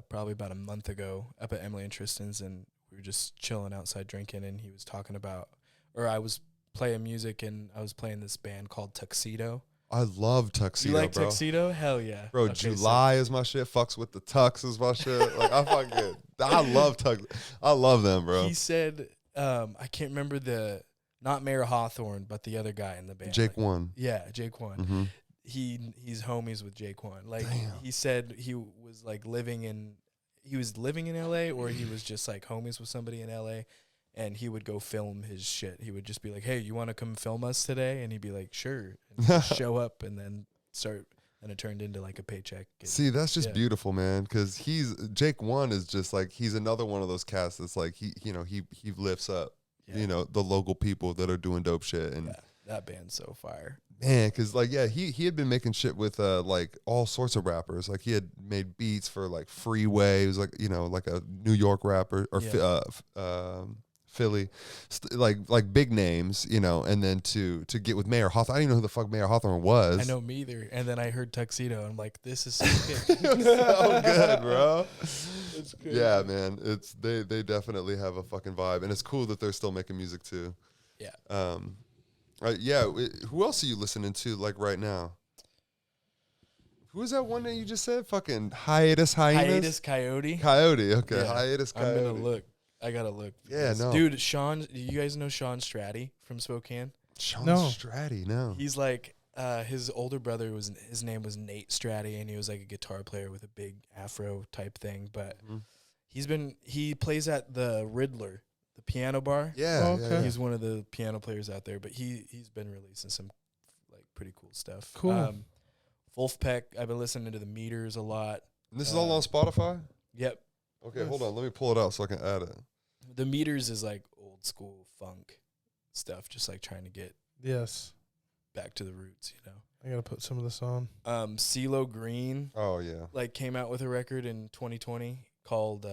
probably about a month ago up at Emily and Tristan's, and we were just chilling outside drinking, and he was talking about, or I was playing music, and I was playing this band called Tuxedo. I love Tuxedo, You like bro. Tuxedo? Hell yeah. Bro, Okay, July is my shit. Fucks with the Tux is my shit. Like I love Tux. I love them, bro. He said, I can't remember not Mayor Hawthorne, but the other guy in the band. Jake One. Yeah, Jake One. Mm-hmm. He's homies with Jake One. Like Damn. he said he was like living in LA, or he was just like homies with somebody in LA, and he would go film his shit. He would just be like, "Hey, you want to come film us today?" And he'd be like, "Sure." And just show up and then start, and it turned into like a paycheck. And See, that's just beautiful, man. Because Jake One is just like he's another one of those casts that's like he lifts up the local people that are doing dope shit, and that band's so fire. Man, because he had been making shit with like all sorts of rappers. Like he had made beats for like Freeway. He was like like a New York rapper or Philly, like big names, and then to get with Mayor Hawthorne. I didn't even know who the fuck Mayor Hawthorne was. I know, me either. And then I heard Tuxedo, and I'm like, this is so good. It was so good, bro. It's good. Yeah, man. It's they definitely have a fucking vibe, and it's cool that they're still making music too. Yeah. Who else are you listening to like right now? Who was that one that you just said? Fucking Hiatus Coyote. Coyote. Okay, Yeah. Hiatus Coyote. I'm gonna look. I gotta look. Yeah, no. Dude, Sean, do you guys know Sean Stratty from Spokane? Sean No. Stratty, no. He's like, his older brother his name was Nate Stratty, and he was like a guitar player with a big afro type thing. But he plays at the Riddler, the piano bar. Yeah, Oh, okay. yeah. He's one of the piano players out there, but he's been releasing some like pretty cool stuff. Cool. Wolfpack, I've been listening to the Meters a lot. And this is all on Spotify? Yep. Okay, hold on. Let me pull it out so I can add it. The Meters is like old school funk stuff, just like trying to get Yes. back to the roots, I gotta put some of this on. CeeLo Green Oh, yeah. like came out with a record in 2020 called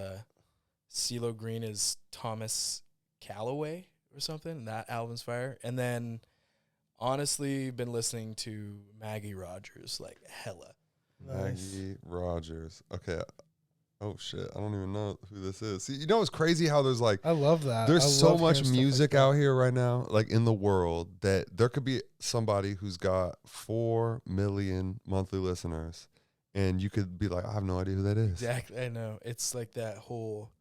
CeeLo Green is Thomas Calloway or something, and that album's fire. And then honestly been listening to Maggie Rogers like hella. Nice. Maggie Rogers. Okay. Oh, shit. I don't even know who this is. See, it's crazy how there's like, I love that. there's I so love much hearing stuff music like that. out here right now, like in the world, that there could be somebody who's got 4 million monthly listeners, and you could be like, I have no idea who that is. Exactly. I know. It's like that whole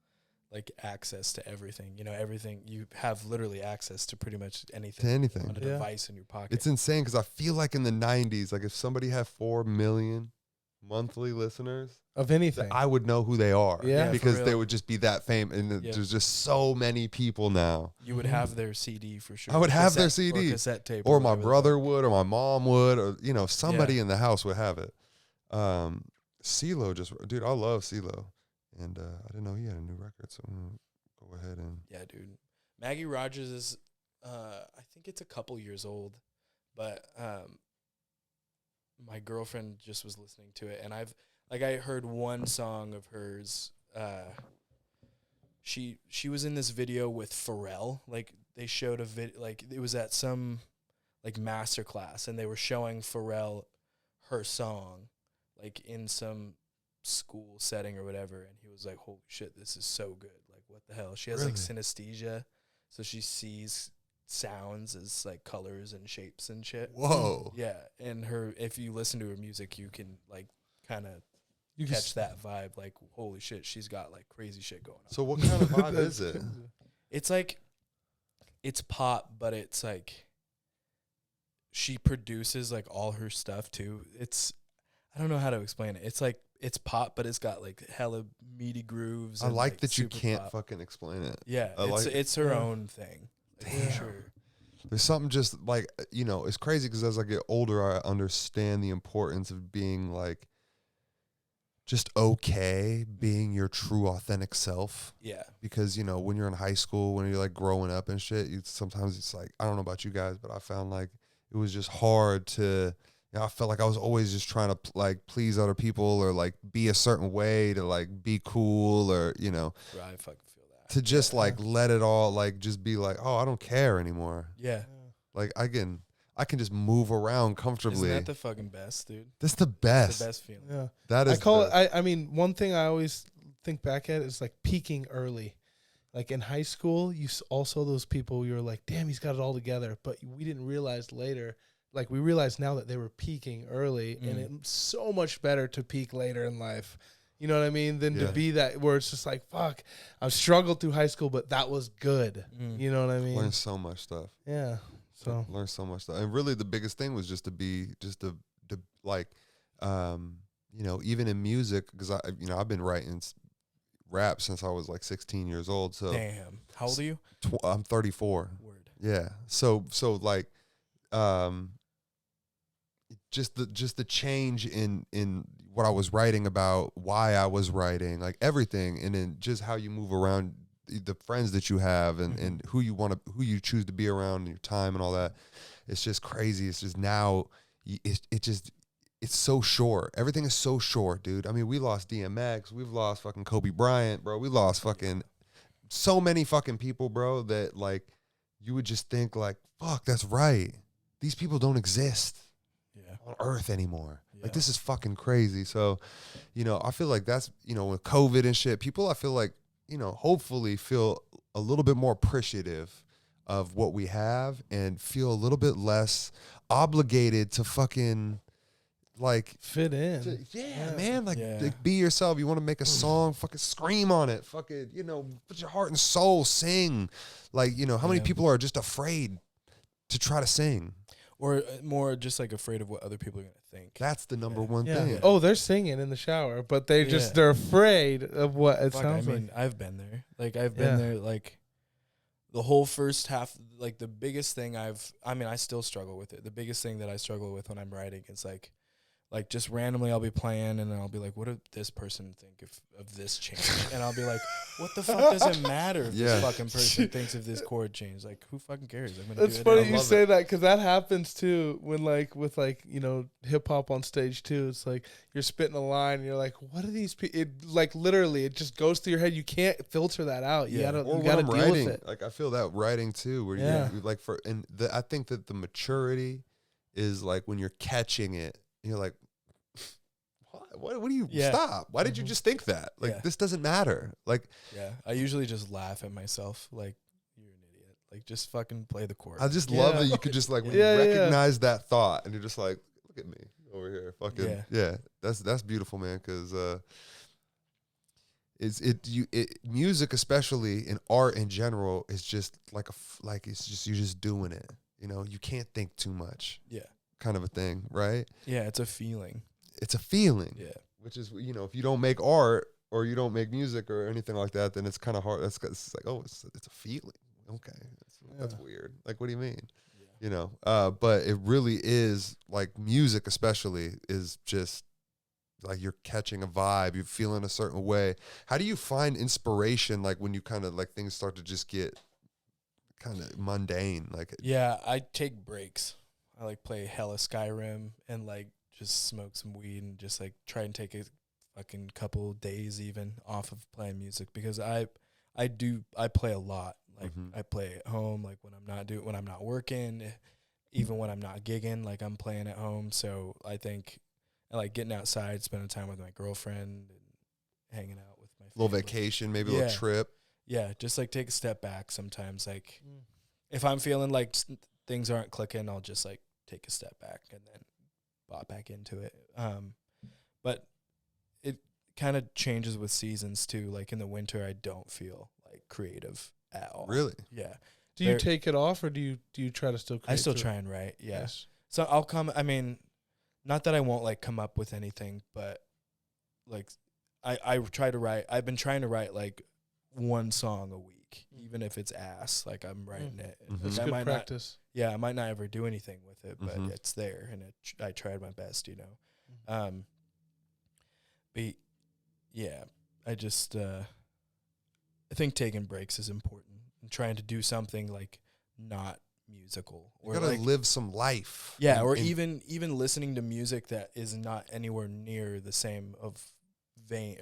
like access to everything. Everything you have literally access to pretty much anything. To anything. On a Yeah. device in your pocket. It's insane because I feel like in the 90s, like if somebody had 4 million monthly listeners, Of anything. I would know who they are. Yeah, for because real. they would just be that famous. And Yeah. there's just so many people now. You would have their CD for sure. I would have their Cassette- or CD. cassette tape, Or my whatever the brother fuck. would, or my mom would, or somebody in the house would have it. CeeLo dude, I love CeeLo, and I didn't know he had a new record, so I'm gonna go ahead and Yeah, dude. Maggie Rogers is, I think it's a couple years old, but my girlfriend just was listening to it, and I heard one song of hers. she was in this video with Pharrell. Like they showed a vid, like it was at some like master class, and they were showing Pharrell her song, like in some school setting or whatever, and he was like, "Holy shit, this is so good! Like, what the hell?" She has like synesthesia, so she sees sounds as like colors and shapes and shit. Whoa. Yeah, and if you listen to her music, you can like kind of catch that vibe. Like, holy shit, she's got like crazy shit going on. So what kind of vibe is it? It's like, it's pop, but it's like, she produces like all her stuff too. I don't know how to explain it. It's like, it's pop, but it's got like hella meaty grooves. I like that you super can't pop. fucking explain it. Yeah, it's her own thing. Like, Damn. for sure. There's something just like, you know, it's crazy because as I get older, I understand the importance of being like, just okay being your true authentic self. Yeah. Because, you know, when you're in high school, when you're like growing up and shit, sometimes it's like, I don't know about you guys, but I found like it was just hard to, you know, I felt like I was always just trying to like please other people or like be a certain way to like be cool or, you know, Bro, I fucking feel that. To just like let it all like just be like, oh, I don't care anymore. Yeah. Like I can just move around comfortably. Isn't that the fucking best, dude? That's the best. It's the best feeling. Yeah. That is. I mean, one thing I always think back at is like peaking early. Like in high school, you also those people you're like, damn, he's got it all together. But we didn't realize later. Like we realize now that they were peaking early, and it's so much better to peak later in life. You know what I mean? Than to be that where it's just like, fuck, I've struggled through high school, but that was good. You know what I mean? Learn so much stuff. Yeah. So learn so much stuff. And really the biggest thing was just to like, you know, even in music, because I've been writing rap since I was like 16 years old. So damn. How old are you? I'm 34. Word. Yeah. So like, just the change in what I was writing about, why I was writing, like everything, and then just how you move around, the friends that you have, and who you choose to be around, and your time and all that. It's just crazy. It's just now, it's so short. Everything is so short, dude. I mean, we lost DMX, we've lost fucking Kobe Bryant, bro. We lost fucking so many fucking people, bro, that like you would just think like, fuck, that's right. These people don't exist on earth anymore. Like, this is fucking crazy. So, you know, I feel like that's, you know, with COVID and shit, people, I feel like, you know, hopefully feel a little bit more appreciative of what we have and feel a little bit less obligated to fucking like fit in. Man, like be yourself. You want to make a song, fucking scream on it. Fucking, you know, put your heart and soul, sing. Like, you know, how many people are just afraid to try to sing? Or more just like afraid of what other people are going to think. That's the number one thing. Oh, they're singing in the shower, but they're afraid of what it sounds like. I mean, I've been there. Like, I've been there, like, the whole first half, like, the biggest thing I still struggle with it. The biggest thing that I struggle with when I'm writing is, like just randomly I'll be playing, and then I'll be like, what did this person think of this change? And I'll be like, what the fuck does it matter if this fucking person thinks of this chord change? Like, who fucking cares? It's funny you say that, because that happens too when like with like, you know, hip hop on stage too. It's like you're spitting a line and you're like, what are these people? It like literally it just goes through your head. You can't filter that out. You gotta deal with it. Like I feel that writing too, where you like I think that the maturity is like when you're catching it, you're like, what do you stop? Why did you just think that? Like, this doesn't matter. Like, I usually just laugh at myself. Like, you're an idiot. Like, just fucking play the chord. I just love that you could just like when you recognize that thought, and you're just like, look at me over here, fucking That's beautiful, man. Because music, especially in art in general, is just like it's just you're just doing it. You know, you can't think too much. Yeah, kind of a thing, right? Yeah, it's a feeling. It's a feeling. Yeah. Which is, you know, if you don't make art or you don't make music or anything like that, then it's kind of hard. It's like, oh, it's a feeling. Okay. That's weird. Like, what do you mean? Yeah. You know, but it really is like music, especially, is just like you're catching a vibe. You're feeling a certain way. How do you find inspiration? Like when you kind of like things start to just get kind of mundane, like, I take breaks. I like play hella Skyrim and like just smoke some weed and just like try and take a fucking couple days even off of playing music, because I I play a lot. Like I play at home, like when I'm not working, even when I'm not gigging, like I'm playing at home. So I think I like getting outside, spending time with my girlfriend and hanging out with my family. Little vacation, maybe a little trip. Yeah, just like take a step back sometimes. Like if I'm feeling like things aren't clicking, I'll just like take a step back and then bop back into it. But it kind of changes with seasons too. Like in the winter, I don't feel like creative at all. Really? Yeah. Do you take it off, or do you try to still create? I still try and write, yeah. Yes. So I'll come, I mean, not that I won't, like, come up with anything, but, like, I try to write. I've been trying to write, like, one song a week, even if it's ass. Like, I'm writing it. That's like, good practice. I might not ever do anything with it, but it's there, and I tried my best, you know. But, yeah, I just, I think taking breaks is important. And trying to do something like not musical, or you gotta like live some life. Yeah, or even listening to music that is not anywhere near the same vein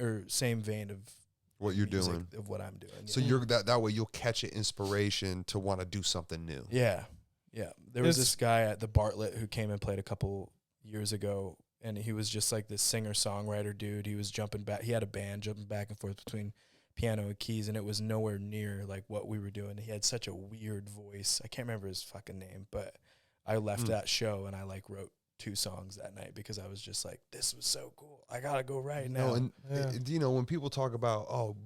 of what you're doing, of what I'm doing. So you're that way you'll catch an inspiration to want to do something new. Yeah. There was this guy at the Bartlett who came and played a couple years ago, and he was just like this singer-songwriter dude. He was jumping back. He had a band jumping back and forth between piano and keys, and it was nowhere near like what we were doing. He had such a weird voice. I can't remember his fucking name, but I left that show and I like wrote 2 songs that night because I was just like, this was so cool. I gotta go right now. And you know, when people talk about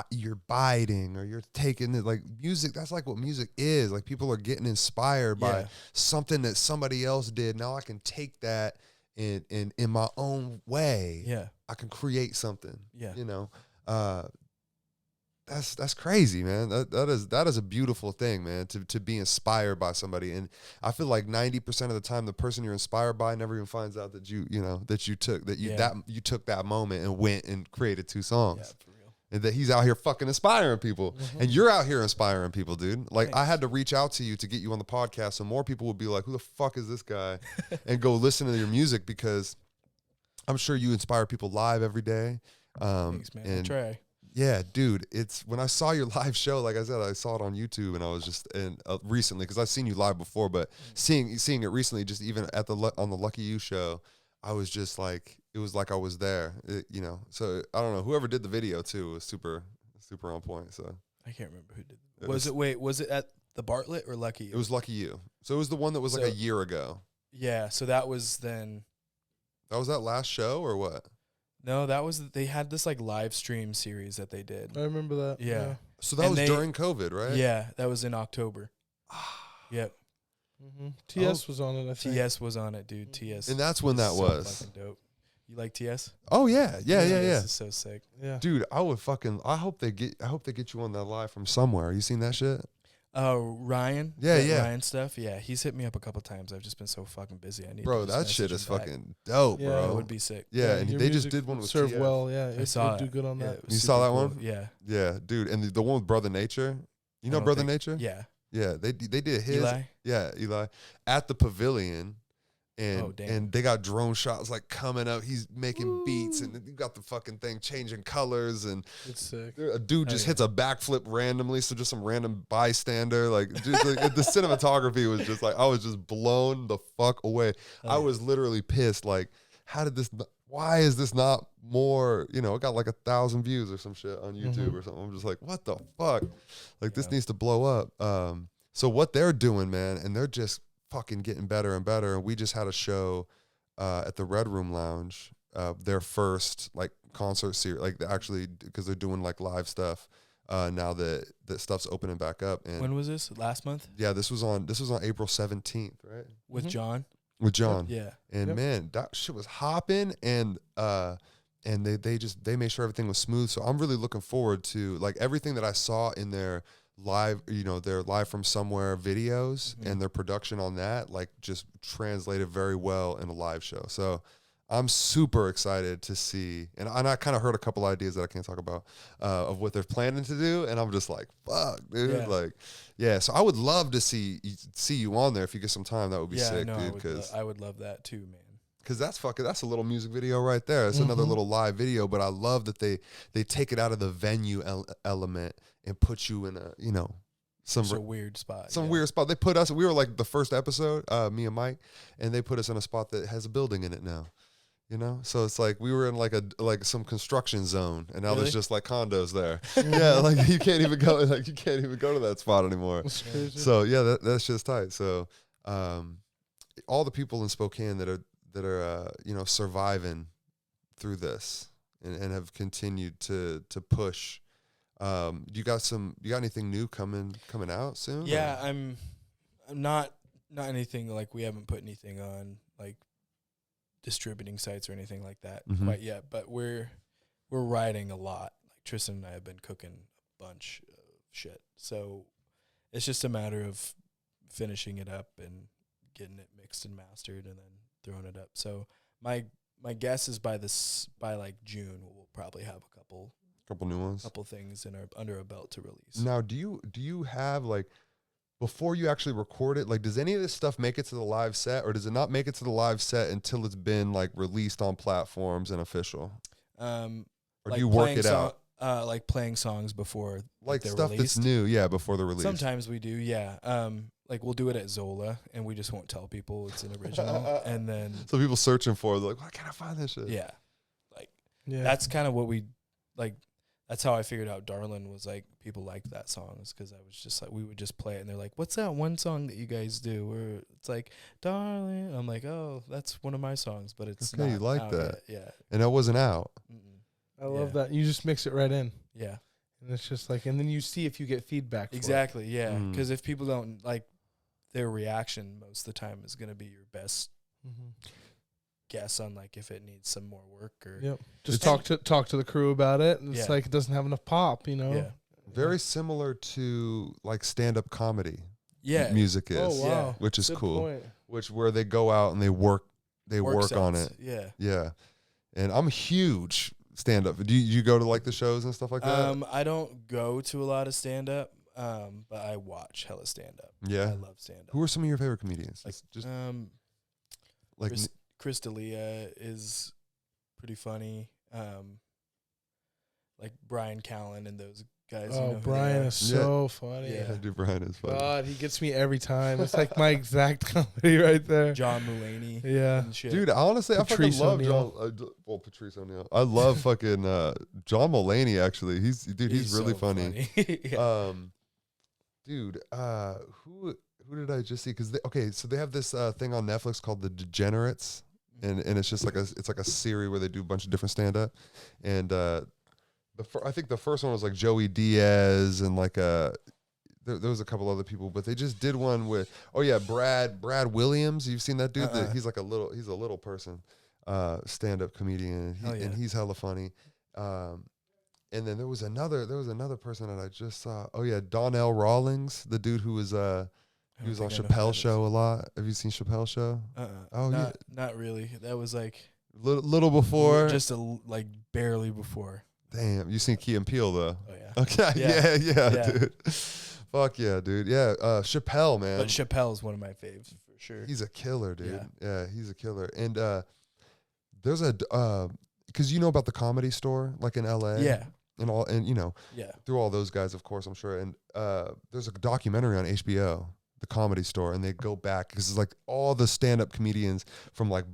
you're biting or you're taking it, like music, that's like what music is. Like people are getting inspired by something that somebody else did. Now I can take that in my own way. Yeah, I can create something. Yeah, you know. That's crazy, man. That is a beautiful thing, man, to be inspired by somebody. And I feel like 90% of the time the person you're inspired by never even finds out that you took that moment and went and created 2 songs. Yeah, for real. And that he's out here fucking inspiring people. And you're out here inspiring people, dude. Like thanks. I had to reach out to you to get you on the podcast so more people would be like, who the fuck is this guy? And go listen to your music, because I'm sure you inspire people live every day. Thanks, man. I'll try. Yeah, dude, it's when I saw your live show, like I said, I saw it on YouTube, and I was just recently, because I've seen you live before, but seeing it recently, just even at on the Lucky You show, I was just like, it was like I was there, you know. So I don't know, whoever did the video too was super on point. So I can't remember who did. Was it at the Bartlett or Lucky You? It was Lucky You. So it was the one that was like a year ago. Yeah, so that was then. That was that last show or what? No, they had this like live stream series that they did. I remember that. Yeah. So that was during COVID, right? Yeah, that was in October. Yep. TS was on it, I think. TS was on it, dude. TS. And that's when that was. Fucking dope. You like TS? Oh yeah. This is so sick. Yeah. Dude, I hope they get you on that live from somewhere. You seen that shit? Ryan. Yeah. Ryan stuff. Yeah, he's hit me up a couple times. I've just been so fucking busy. I need. Bro, that shit is fucking dope, bro. It would be sick. Yeah, and they just did one with Serve TF. Well. Yeah, I saw it. Do good on that. You saw that one? Yeah. Yeah, dude, and the one with Brother Nature. You know Brother Nature? Yeah. Yeah, they did his. Eli? Yeah, Eli at the Pavilion. And they got drone shots like coming up. He's making beats, and you got the fucking thing changing colors, and it's sick. A dude just hits a backflip randomly, so just some random bystander. Like, just, like the cinematography was just like, I was just blown the fuck away. I was literally pissed. Like, why is this not more? You know, it got like 1,000 views or some shit on YouTube or something. I'm just like, what the fuck? Like, this needs to blow up. So what they're doing, man, and they're just fucking getting better and better. And we just had a show at the Red Room Lounge, their first like concert series, like actually, because they're doing like live stuff now that stuff's opening back up. And when was this? Last month? Yeah, this was on April 17th, right? With John. With John. Yeah. And man, that shit was hopping, and they made sure everything was smooth. So I'm really looking forward to like everything that I saw in their live, you know, their live from somewhere videos and their production on that, like just translated very well in a live show. So I'm super excited to see, and I kind of heard a couple ideas that I can't talk about of what they're planning to do, and I'm just like, fuck, dude, so I would love to see you on there if you get some time. That would be sick, dude. Because I would love that too, man. Because that's a little music video right there. It's another little live video, but I love that they take it out of the venue element and put you in a, some weird spot. Weird spot. They put us, we were like the first episode, me and Mike, and they put us in a spot that has a building in it now. So it's like we were in like some construction zone, and now there's just like condos there. Yeah, like you can't even go to that spot anymore. So yeah, that's just tight. So all the people in Spokane that are surviving through this and have continued to push. You got anything new coming out soon? Yeah, I'm not anything, like we haven't put anything on like distributing sites or anything like that quite yet, but we're writing a lot. Like Tristan and I have been cooking a bunch of shit, so it's just a matter of finishing it up and getting it mixed and mastered and then throwing it up. So my guess is by like June we'll probably have a couple new ones, couple things under a belt to release. Now, do you have, like, before you actually record it, like, does any of this stuff make it to the live set, or does it not make it to the live set until it's been like released on platforms and official? Or like do you work it out? Like playing songs before, like they're stuff released. that's new, before the release. Sometimes we do, yeah. Like we'll do it at Zola, and we just won't tell people it's an original, and then so people searching for it, they're like, why can't I find this shit? Yeah, like that's kind of what we like. That's how I figured out Darlin' was like, people liked that song, is because I was just like, we would just play it and they're like, what's that one song that you guys do where it's like, Darling? I'm like, oh, that's one of my songs, but it's okay, not you like out that. yet. Yeah. And that wasn't out. I love that. You just mix it right in. Yeah. And it's just like, and then you see if you get feedback. Exactly. Yeah. Because if people don't like, their reaction most of the time is going to be your best guess on like if it needs some more work or just talk to the crew about it, and it's like it doesn't have enough pop, Very similar to like stand-up comedy music is. Oh wow. Which is good cool point. where they go out and they work on it. Yeah And I'm huge stand-up. Do you go to like the shows and stuff like that? I don't go to a lot of stand-up, but I watch hella stand-up. Yeah, I love stand-up. Who are some of your favorite comedians? Like, just like Chris D'Elia is pretty funny. Like Brian Callen and those guys. Oh, Brian is so funny. Yeah, dude, Brian is funny. God, he gets me every time. It's like my exact comedy right there. John Mulaney. Yeah. Dude, honestly, Patrice I fucking love John. Patrice O'Neill. I love fucking John Mulaney, actually. He's really so funny. Yeah. Who did I just see? So they have this thing on Netflix called The Degenerates, and it's just like a series where they do a bunch of different stand-up, and I think the first one was like Joey Diaz and like there was a couple other people, but they just did one with Brad Williams. You've seen that dude? He's a little person, stand-up comedian, and he's hella funny. And then there was another person that I just saw. Oh yeah, Donnell Rawlings, the dude who was he was on Chappelle's show a lot. Have you seen Chappelle's show? Not really. That was like little before, just like barely before. Damn, you seen Key and Peele though? Oh yeah. Okay, yeah, dude. Fuck yeah, dude. Yeah, Chappelle, man. But Chappelle's one of my faves for sure. He's a killer, dude. Yeah, he's a killer. And there's because you know about the Comedy Store, like in LA. Yeah. And through all those guys, of course, I'm sure. And there's a documentary on HBO, The Comedy Store, and they go back because it's like all the stand-up comedians from like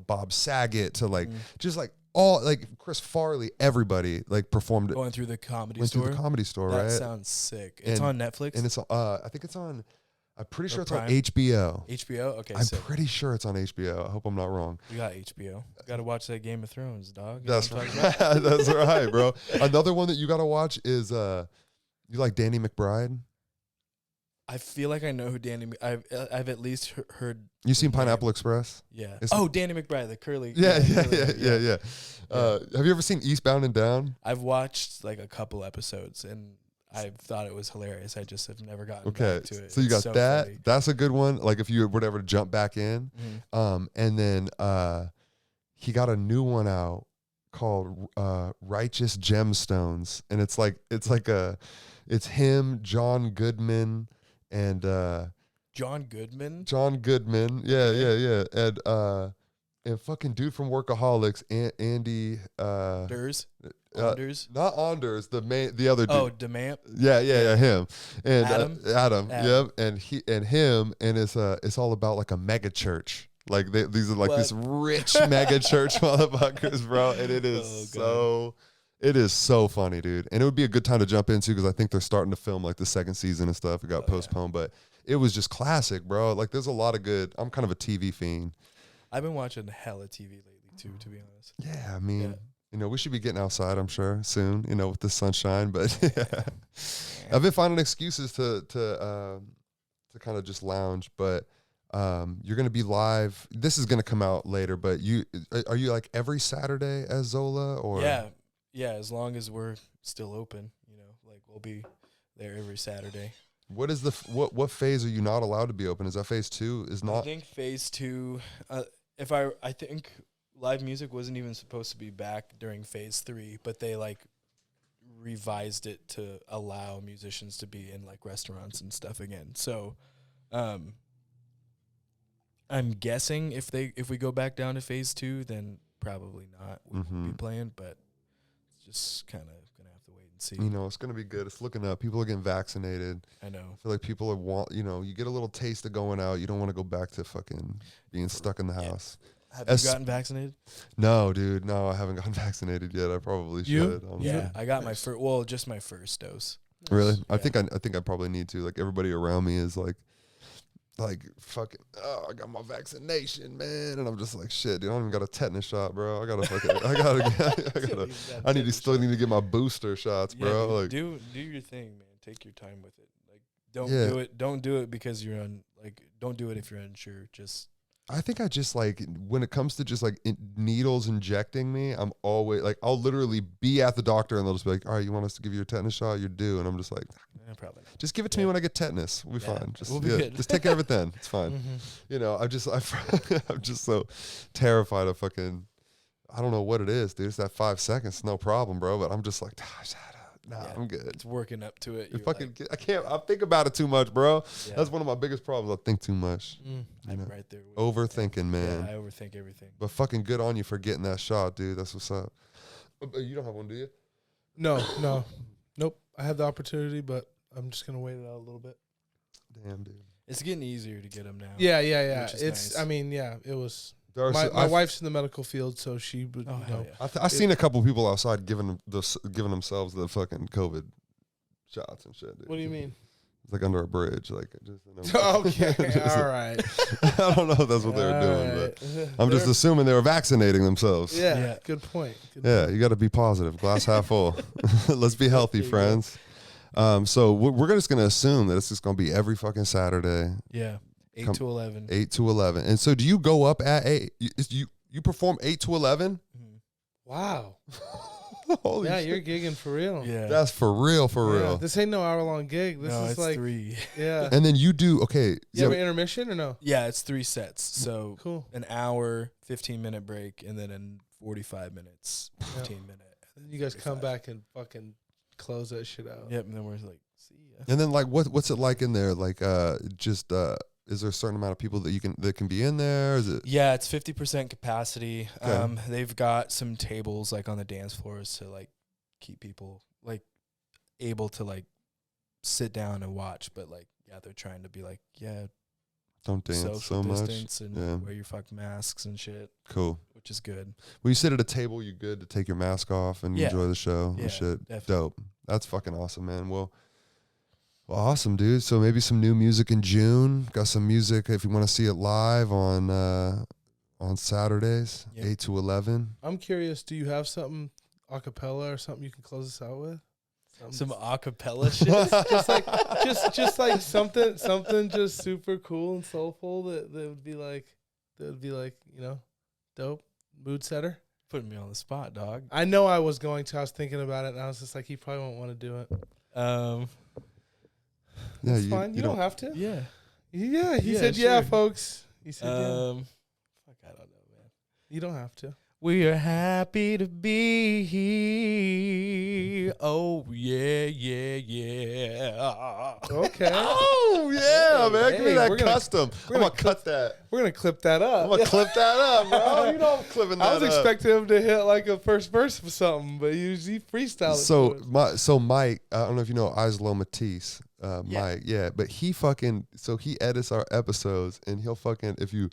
Bob Saget to like just like all like Chris Farley, everybody like performed going through the Comedy went Store. Through the Comedy Store, that right? Sounds sick. It's on Netflix, and it's I think it's on. I'm pretty sure it's Prime? on HBO. HBO, okay. I'm pretty sure it's on HBO. I hope I'm not wrong. We got HBO. Got to watch that Game of Thrones, dog. That's right. That's right, bro. Another one that you got to watch is you like Danny McBride? I feel like I know who Danny. I've at least heard. You seen Pineapple Express? Yeah. Danny McBride, the curly. Yeah. Have you ever seen Eastbound and Down? I've watched like a couple episodes and I thought it was hilarious. I just have never gotten back to it. So you got that. Funny. That's a good one. Like if you were ever to jump back in. And then he got a new one out called Righteous Gemstones, and it's him, John Goodman, and John Goodman. Yeah. and fucking dude from Workaholics, Andy. Durs. Anders. Not Anders, the other dude. Oh, DeMamp. Yeah, him. And Adam. Yep. And him, and it's all about like a mega church. Like these are like this rich mega church motherfuckers, bro. And it is it is so funny, dude. And it would be a good time to jump into because I think they're starting to film like the second season and stuff. It got postponed, but it was just classic, bro. Like there's a lot of good. I'm kind of a TV fiend. I've been watching hella TV lately too, to be honest. Yeah, I mean, you know, we should be getting outside, I'm sure, soon, you know, with the sunshine. But I've been finding excuses to kind of just lounge. But you're going to be live. This is going to come out later, but are you like every Saturday as Zola? Or Yeah, as long as we're still open, you know, like we'll be there every Saturday. What is what phase are you not allowed to be open? Is that phase 2? Is not? I think phase 2. I think live music wasn't even supposed to be back during phase 3, but they like revised it to allow musicians to be in like restaurants and stuff again. So, I'm guessing if we go back down to phase 2, then probably not. We won't be playing, but it's just kind of gonna have to wait and see. You know, it's gonna be good. It's looking up. People are getting vaccinated. I know. I feel like people you know, you get a little taste of going out. You don't want to go back to fucking being stuck in the house. Have you gotten vaccinated? No, dude. No, I haven't gotten vaccinated yet. I probably should. Yeah, I got my just my first dose. Really? Yeah. I think I probably need to. Like everybody around me is like fucking. Oh, I got my vaccination, man, and I'm just like, shit, dude. I don't even got a tetanus shot, bro. I gotta fucking. I still need to get my booster shots, bro. Yeah, like, do your thing, man. Take your time with it. Like, don't do it because you're don't do it if you're unsure. Just. I think I just like when it comes to just like needles injecting me, I'm always like, I'll literally be at the doctor and they'll just be like, all right, you want us to give you a tetanus shot? You're due. And I'm just like, probably not. Just give it to me when I get tetanus. We'll be fine. We'll be good. Just take care of it then. It's fine. You know, I'm just so terrified of fucking, I don't know what it is, dude. It's that 5 seconds. No problem, bro. But I'm just like, I'm good. It's working up to it. I can't. I think about it too much, bro. Yeah. That's one of my biggest problems. I think too much. I'm right there. Overthinking, man. Yeah, I overthink everything. But fucking good on you for getting that shot, dude. That's what's up. You don't have one, do you? No. Nope. I had the opportunity, but I'm just gonna wait it out a little bit. Damn, dude. It's getting easier to get them now. Yeah. It's. Nice. I mean, yeah. It was. My wife's in the medical field, so she would. I seen a couple people outside giving themselves the fucking COVID shots and shit, dude. What do you mean? It's like under a bridge, like just. Okay, all right. I don't know if that's what they were doing, but I'm just assuming they were vaccinating themselves. Yeah. Good point. You got to be positive, glass half full. Let's be healthy, friends. So we're just gonna assume that it's just gonna be every fucking Saturday. Yeah. 8 to 11. 8 to 11. And so do you go up at 8? You perform 8 to 11? Wow. Holy shit. You're gigging for real. Yeah. That's for real. This ain't no hour-long gig. This is it's like 3. Yeah. And then you do, okay. You have an intermission or no? Yeah, it's 3 sets. So cool. An hour, 15-minute break, and then in 45 minutes, 15-minute. And you guys come back and fucking close that shit out. Yep, and then we're like, see ya. And then like what's it like in there? Like is there a certain amount of people that can be in there? Is it? Yeah, it's 50% capacity. Okay. They've got some tables like on the dance floors to like keep people like able to like sit down and watch, but like they're trying to be like don't dance social so much distance and wear your fucking masks and shit. Cool. Which is good. When you sit at a table, you're good to take your mask off and enjoy the show and shit. Definitely. Dope. That's fucking awesome, man. Well, awesome, dude. So maybe some new music in June. Got some music if you want to see it live on Saturdays, 8 to 11. I'm curious, do you have something a cappella or something you can close us out with? Some acapella shit. just like something just super cool and soulful that would be like you know, dope mood setter. Putting me on the spot, dog. I know I was going to. I was thinking about it, and I was just like, he probably won't want to do it. That's fine. You don't have to. Yeah. Yeah. He said, "Yeah, folks." He said, "Yeah." Fuck, I don't know, man. You don't have to. We are happy to be here. Oh, yeah, yeah, yeah. Okay. Oh, yeah, man. Give me that custom. I'm going to cut that. We're going to clip that up. I'm going to clip that up, bro. You know I'm clipping that up. I was expecting him to hit like a first verse of something, but he freestyled it. So Mike, I don't know if you know Islo Matisse. Mike, but he edits our episodes, and he'll fucking if you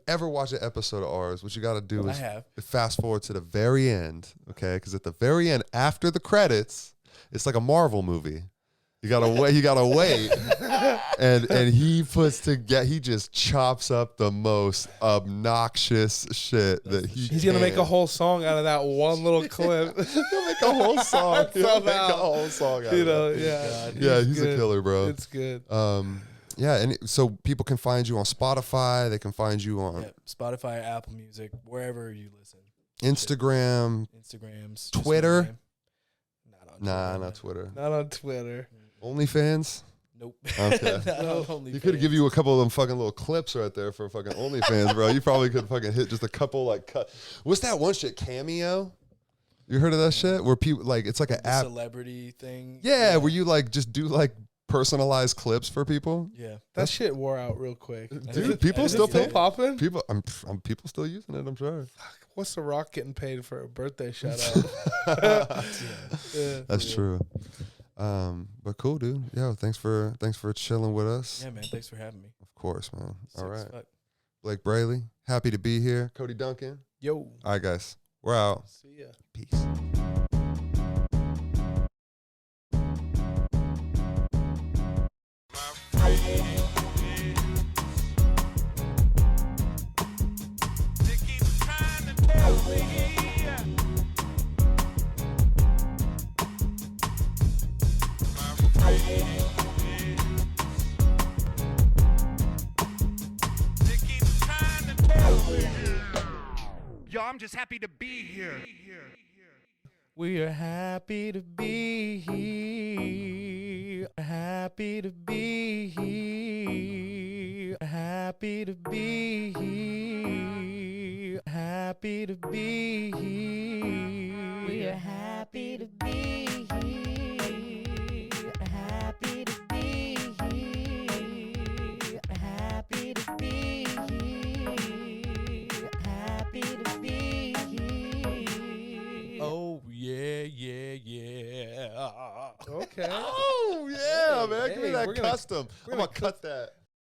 ever watch an episode of ours, what you got to do is fast forward to the very end, okay? Because at the very end, after the credits, it's like a Marvel movie. You gotta wait. You gotta wait, and he he just chops up the most obnoxious shit that he's gonna make a whole song out of that one little clip. He'll make a whole song. He'll make a whole song out of it. Yeah, he's a killer, bro. It's good. And so people can find you on Spotify. They can find you on Spotify, Apple Music, wherever you listen. Instagrams, Twitter. Not Twitter. Not on Twitter. OnlyFans? Nope. Okay. You could give you a couple of them fucking little clips right there for fucking OnlyFans, bro. You probably could fucking hit just a couple like cut. What's that one shit? Cameo? You heard of that shit? Where people like it's like an app celebrity thing. Yeah, where you like just do like personalized clips for people. Yeah. That shit wore out real quick. Dude, people still popping? People still using it, I'm sure. Fuck, what's The Rock getting paid for a birthday shout out? That's true. But cool, dude. Yo, thanks for chilling with us. Yeah, man. Thanks for having me. Of course, man. All right. Fuck. Blake Braley, happy to be here. Cody Duncan. Yo. All right, guys. We're out. See ya. Peace. Yo, I'm just happy to be here. We are happy to be here. Happy to be here. Happy to be here. Happy to be here. We are happy to be here. Happy to be here. Happy to be here. Happy to be here. Oh, yeah, yeah, yeah. Okay. Oh, yeah, man. Give me that we're custom. I'm going to cut that.